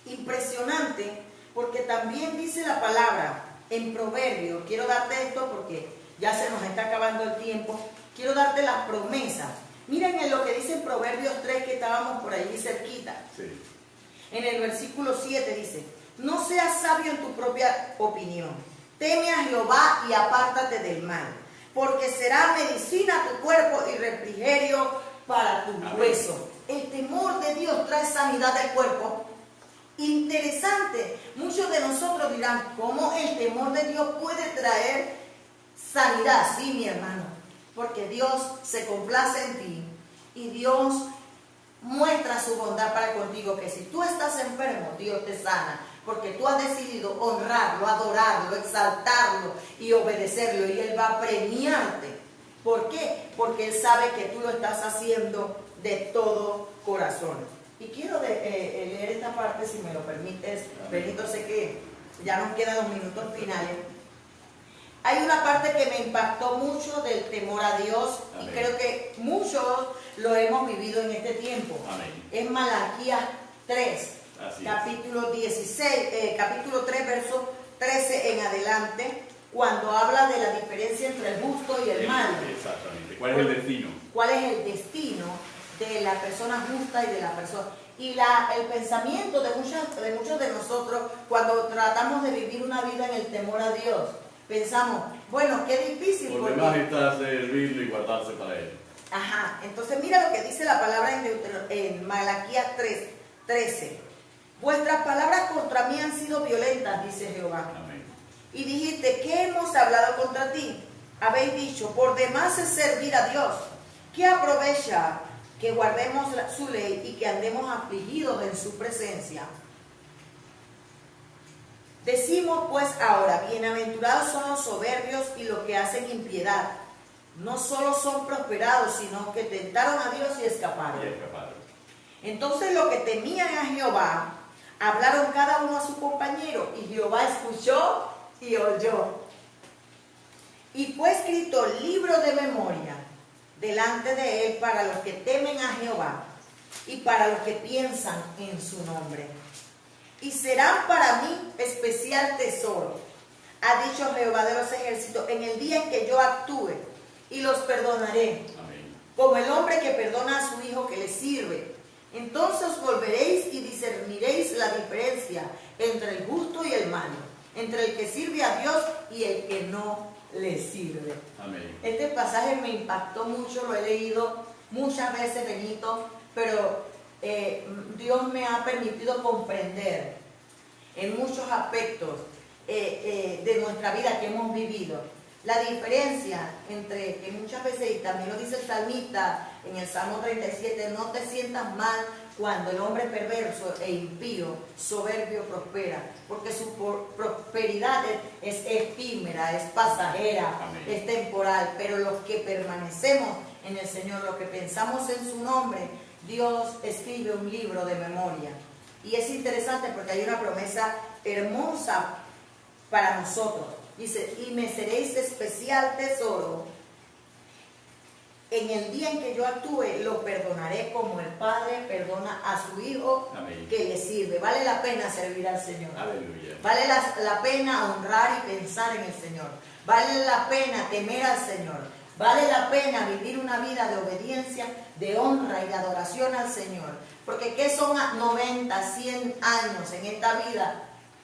impresionante, porque también dice la palabra en Proverbios. Quiero darte esto porque ya se nos está acabando el tiempo. Quiero darte las promesas. Miren en lo que dice en Proverbios 3, que estábamos por allí cerquita. Sí. En el versículo 7 dice: no seas sabio en tu propia opinión. Teme a Jehová y apártate del mal, porque será medicina a tu cuerpo y refrigerio para tu hueso. El temor de Dios trae sanidad del cuerpo. Interesante. Muchos de nosotros dirán, ¿cómo el temor de Dios puede traer sanidad? Sí, mi hermano, porque Dios se complace en ti y Dios muestra su bondad para contigo, que si tú estás enfermo, Dios te sana, porque tú has decidido honrarlo, adorarlo, exaltarlo y obedecerlo, y Él va a premiarte. ¿Por qué? Porque Él sabe que tú lo estás haciendo de todo corazón. Y quiero leer esta parte, si me lo permites, Benito. Sé que ya nos quedan los minutos finales. Hay una parte que me impactó mucho del temor a Dios. Amén. Y creo que muchos lo hemos vivido en este tiempo. Amén. Es Malaquías 3, capítulo 3, verso 13 en adelante, cuando habla de la diferencia entre el justo y el malo. Exactamente. ¿Cuál es el destino? ¿Cuál es el destino de la persona justa y de la persona? Y el pensamiento de muchos de nosotros, cuando tratamos de vivir una vida en el temor a Dios, pensamos, bueno, qué difícil. Por demás está servirlo y guardarse para Él. Ajá, entonces mira lo que dice la palabra en Malaquías 3, 13. Vuestras palabras contra mí han sido violentas, dice Jehová. Amén. Y dijiste, ¿qué hemos hablado contra ti? Habéis dicho, por demás es servir a Dios. ¿Qué aprovecha que guardemos su ley y que andemos afligidos en su presencia? Decimos pues ahora, bienaventurados son los soberbios y los que hacen impiedad. No solo son prosperados, sino que tentaron a Dios y escaparon. Entonces los que temían a Jehová hablaron cada uno a su compañero, y Jehová escuchó y oyó. Y fue escrito libro de memoria delante de él para los que temen a Jehová y para los que piensan en su nombre. Y serán para mí especial tesoro, ha dicho Jehová de los ejércitos, en el día en que yo actúe, y los perdonaré. Amén. Como el hombre que perdona a su hijo que le sirve. Entonces volveréis y discerniréis la diferencia entre el justo y el malo, entre el que sirve a Dios y el que no le sirve. Amén. Este pasaje me impactó mucho, lo he leído muchas veces, Benito, pero Dios me ha permitido comprender en muchos aspectos de nuestra vida que hemos vivido la diferencia entre, que muchas veces, y también lo dice el salmista en el Salmo 37, no te sientas mal cuando el hombre perverso e impío, soberbio, prospera, porque su prosperidad es efímera, es pasajera. Amén. Es temporal, pero los que permanecemos en el Señor, los que pensamos en su nombre, Dios escribe un libro de memoria. Y es interesante porque hay una promesa hermosa para nosotros. Dice, y me seréis especial tesoro. En el día en que yo actúe, lo perdonaré como el Padre perdona a su Hijo. Amén. Que le sirve. Vale la pena servir al Señor. Aleluya. Vale la pena honrar y pensar en el Señor. Vale la pena temer al Señor. Vale la pena vivir una vida de obediencia, de honra y de adoración al Señor. Porque ¿qué son 90, 100 años en esta vida?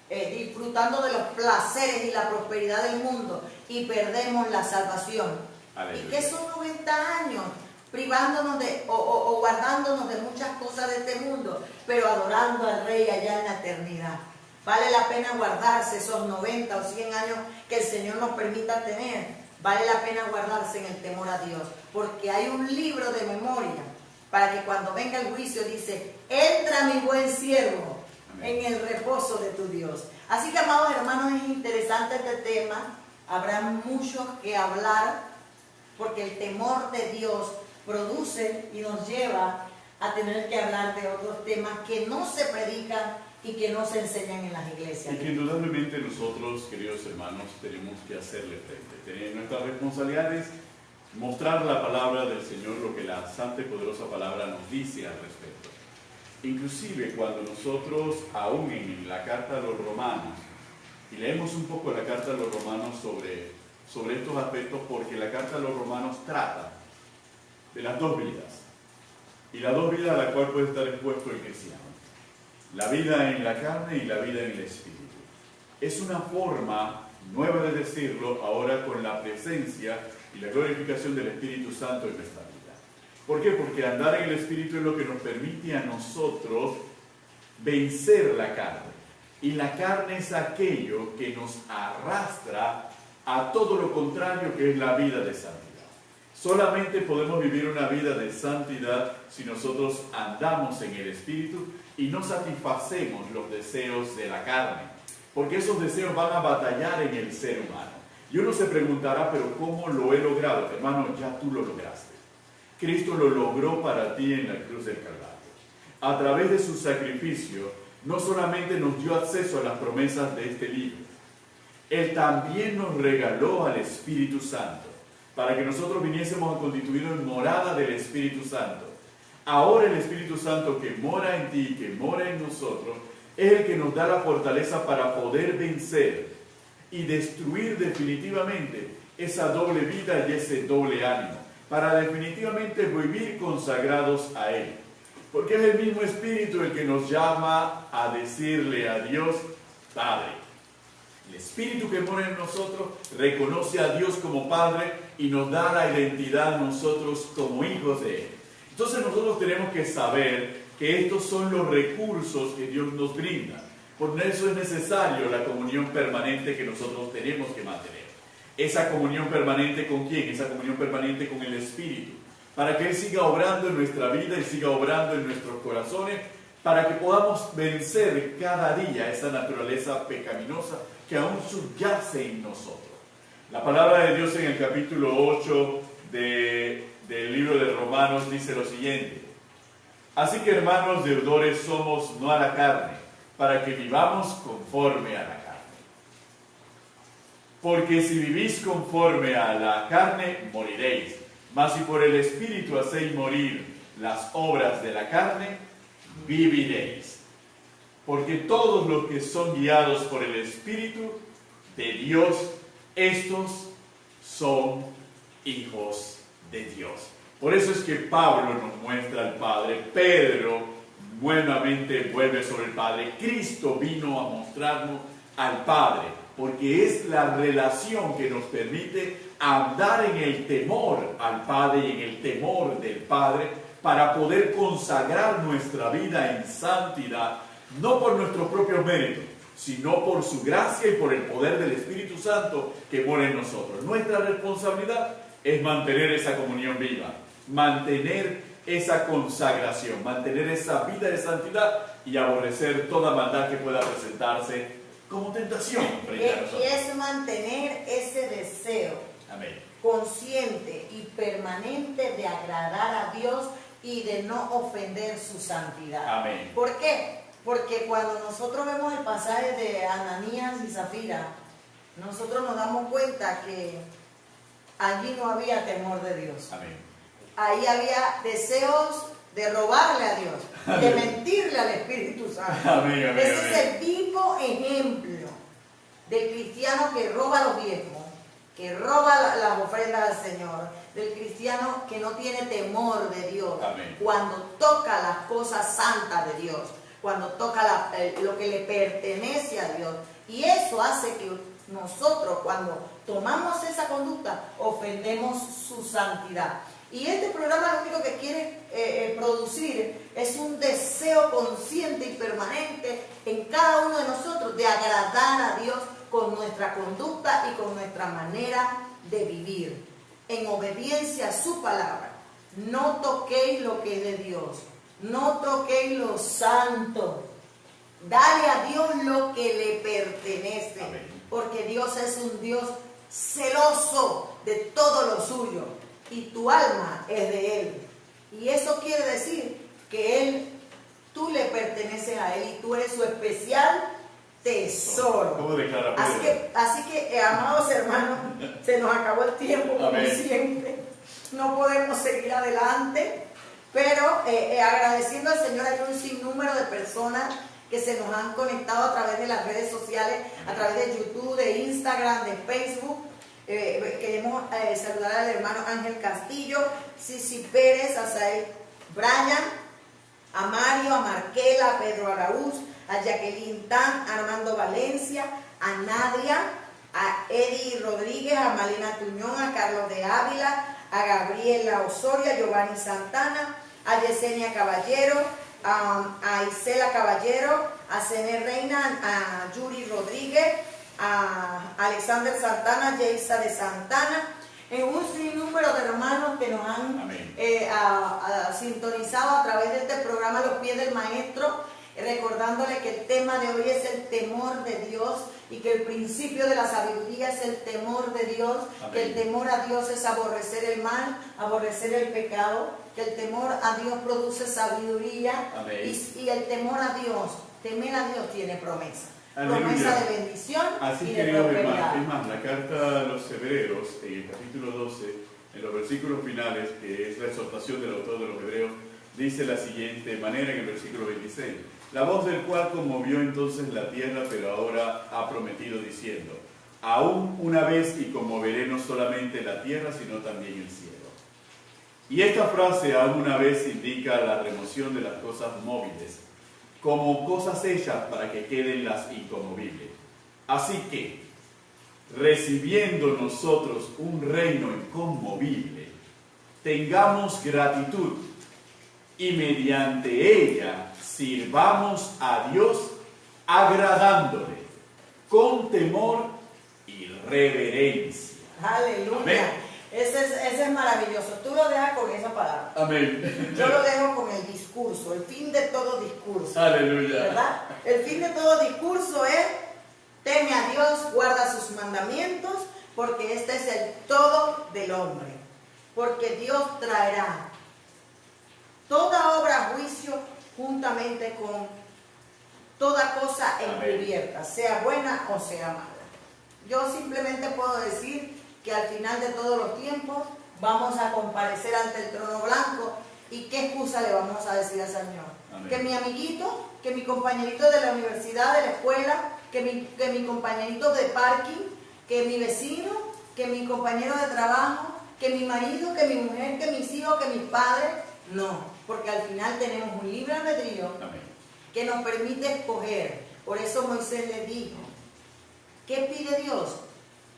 Disfrutando de los placeres y la prosperidad del mundo y perdemos la salvación. Aleluya. ¿Y qué son 90 años? Privándonos o guardándonos de muchas cosas de este mundo, pero adorando al Rey allá en la eternidad. Vale la pena guardarse esos 90 o 100 años que el Señor nos permita tener, vale la pena guardarse en el temor a Dios, porque hay un libro de memoria para que cuando venga el juicio dice, entra mi buen siervo en el reposo de tu Dios. Así que, amados hermanos, es interesante este tema, habrá mucho que hablar, porque el temor de Dios produce y nos lleva a tener que hablar de otros temas que no se predican y que no se enseñan en las iglesias. Y que indudablemente nosotros, queridos hermanos, tenemos que hacerle frente. Nuestra responsabilidad es mostrar la palabra del Señor, lo que la santa y poderosa palabra nos dice al respecto. Inclusive cuando nosotros, aún en la carta a los romanos, y leemos un poco la carta a los romanos sobre estos aspectos, porque la carta a los romanos trata de las dos vidas, y las dos vidas a la cual puede estar expuesto el cristiano: la vida en la carne y la vida en el espíritu. Es una forma nueva de decirlo ahora con la presencia y la glorificación del Espíritu Santo en nuestra vida. ¿Por qué? Porque andar en el Espíritu es lo que nos permite a nosotros vencer la carne. Y la carne es aquello que nos arrastra a todo lo contrario que es la vida de santidad. Solamente podemos vivir una vida de santidad si nosotros andamos en el Espíritu y no satisfacemos los deseos de la carne, porque esos deseos van a batallar en el ser humano. Y uno se preguntará, pero ¿cómo lo he logrado? Hermano, ya tú lo lograste. Cristo lo logró para ti en la cruz del Calvario. A través de su sacrificio, no solamente nos dio acceso a las promesas de este libro, Él también nos regaló al Espíritu Santo, para que nosotros viniésemos a constituirnos en morada del Espíritu Santo. Ahora el Espíritu Santo que mora en ti, que mora en nosotros, es el que nos da la fortaleza para poder vencer y destruir definitivamente esa doble vida y ese doble ánimo, para definitivamente vivir consagrados a Él. Porque es el mismo Espíritu el que nos llama a decirle a Dios, Padre. El Espíritu que mora en nosotros reconoce a Dios como Padre y nos da la identidad a nosotros como hijos de Él. Entonces nosotros tenemos que saber que estos son los recursos que Dios nos brinda. Por eso es necesario la comunión permanente que nosotros tenemos que mantener. Esa comunión permanente ¿con quién? Esa comunión permanente con el Espíritu. Para que Él siga obrando en nuestra vida y siga obrando en nuestros corazones, para que podamos vencer cada día esa naturaleza pecaminosa que aún subyace en nosotros. La palabra de Dios en el capítulo 8 del libro de Romanos dice lo siguiente: así que, hermanos, deudores somos no a la carne, para que vivamos conforme a la carne. Porque si vivís conforme a la carne, moriréis. Mas si por el Espíritu hacéis morir las obras de la carne, viviréis. Porque todos los que son guiados por el Espíritu de Dios, estos son hijos de Dios. Por eso es que Pablo nos muestra al Padre, Pedro nuevamente vuelve sobre el Padre, Cristo vino a mostrarnos al Padre, porque es la relación que nos permite andar en el temor al Padre y en el temor del Padre, para poder consagrar nuestra vida en santidad, no por nuestros propios méritos, sino por su gracia y por el poder del Espíritu Santo que mora en nosotros. Nuestra responsabilidad es mantener esa comunión viva, mantener esa consagración, mantener esa vida de santidad y aborrecer toda maldad que pueda presentarse como tentación frente a nosotros. Y es mantener ese deseo, amén, consciente y permanente de agradar a Dios y de no ofender su santidad. Amén. ¿Por qué? Porque cuando nosotros vemos el pasaje de Ananías y Zafira, nosotros nos damos cuenta que allí no había temor de Dios. Amén. Ahí había deseos de robarle a Dios, amén, de mentirle al Espíritu Santo. Amén, amén, Ese amén. es el vivo ejemplo del cristiano que roba los diezmos, que roba las ofrendas al Señor, del cristiano que no tiene temor de Dios. Amén. Cuando toca las cosas santas de Dios, cuando toca lo que le pertenece a Dios. Y eso hace que nosotros, cuando tomamos esa conducta, ofendemos su santidad. Y este programa lo único que quiere producir es un deseo consciente y permanente en cada uno de nosotros de agradar a Dios con nuestra conducta y con nuestra manera de vivir, en obediencia a su palabra. No toquéis lo que es de Dios, no toquéis lo santo. Dale a Dios lo que le pertenece. Amén. Porque Dios es un Dios celoso de todo lo suyo y tu alma es de Él. Y eso quiere decir que tú le perteneces a Él y tú eres su especial tesoro. ¿Cómo declara Pedro? Así que, amados hermanos, se nos acabó el tiempo, como Amén. siempre. No podemos seguir adelante, pero agradeciendo al Señor, hay un sinnúmero de personas que se nos han conectado a través de las redes sociales, a través de YouTube, de Instagram, de Facebook. Queremos saludar al hermano Ángel Castillo, Cici Pérez, a Sael Brian, a Mario, a Marquela, a Pedro Araúz, a Jacqueline Tan, a Armando Valencia, a Nadia, a Eddie Rodríguez, a Malena Tuñón, a Carlos de Ávila, a Gabriela Osorio, a Giovanni Santana, a Yesenia Caballero, a Isela Caballero, a Cené Reina, a Yuri Rodríguez, a Alexander Santana, Yeisa de Santana, en un sinnúmero de hermanos que nos han sintonizado a través de este programa Los Pies del Maestro, recordándole que el tema de hoy es el temor de Dios y que el principio de la sabiduría es el temor de Dios. Amén. Que el temor a Dios es aborrecer el mal, aborrecer el pecado, que el temor a Dios produce sabiduría. Y el temor a Dios, temer a Dios tiene promesa. Aleluya. Promesa de bendición. Así, y de queridos prosperidad. hermanos, es más, la carta a los Hebreos, en el capítulo 12, en los versículos finales, que es la exhortación del autor de los Hebreos, dice la siguiente manera en el versículo 26: la voz del cual conmovió entonces la tierra, pero ahora ha prometido diciendo: aún una vez y conmoveré no solamente la tierra, sino también el cielo. Y esta frase, aún una vez, indica la remoción de las cosas móviles, como cosas hechas para que queden las inconmovibles. Así que, recibiendo nosotros un reino inconmovible, tengamos gratitud y mediante ella sirvamos a Dios agradándole con temor y reverencia. Aleluya. Amén. Ese es maravilloso. Tú lo dejas con esa palabra. Amén. Yo lo dejo con el discurso, el fin de todo discurso. Aleluya. ¿Verdad? El fin de todo discurso es: teme a Dios, guarda sus mandamientos, porque este es el todo del hombre. Porque Dios traerá toda obra a juicio juntamente con toda cosa encubierta, sea buena o sea mala. Yo simplemente puedo decir que al final de todos los tiempos vamos a comparecer ante el trono blanco. ¿Y qué excusa le vamos a decir al Señor? Amén. Que mi amiguito, que mi compañerito de la universidad, de la escuela, que mi compañerito de parking, que mi vecino, que mi compañero de trabajo, que mi marido, que mi mujer, que mis hijos, que mis padres. No, porque al final tenemos un libre albedrío. Amén. Que nos permite escoger. Por eso Moisés le dijo: ¿qué pide Dios?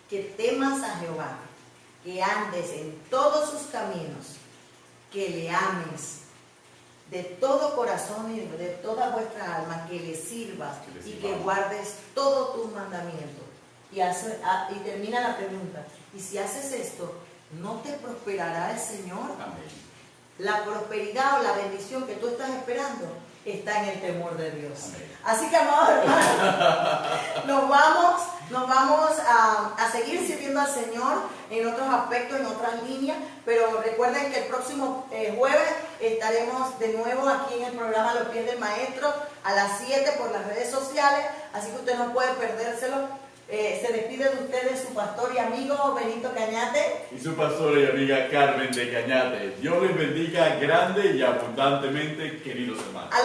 Que temas a Jehová, que andes en todos sus caminos, que le ames de todo corazón y de toda vuestra alma, que le sirvas y que guardes todos tus mandamientos. Y termina la pregunta: ¿y si haces esto, no te prosperará el Señor? Amén. La prosperidad o la bendición que tú estás esperando está en el temor de Dios. Amén. Así que, amados hermanos, nos vamos a seguir sirviendo al Señor en otros aspectos, en otras líneas, pero recuerden que el próximo jueves estaremos de nuevo aquí en el programa Los Pies del Maestro a las 7 por las redes sociales, así que usted no puede perdérselo. Se despide de ustedes su pastor y amigo Benito Cañate y su pastora y amiga Carmen de Cañate. Dios les bendiga grande y abundantemente, queridos hermanos.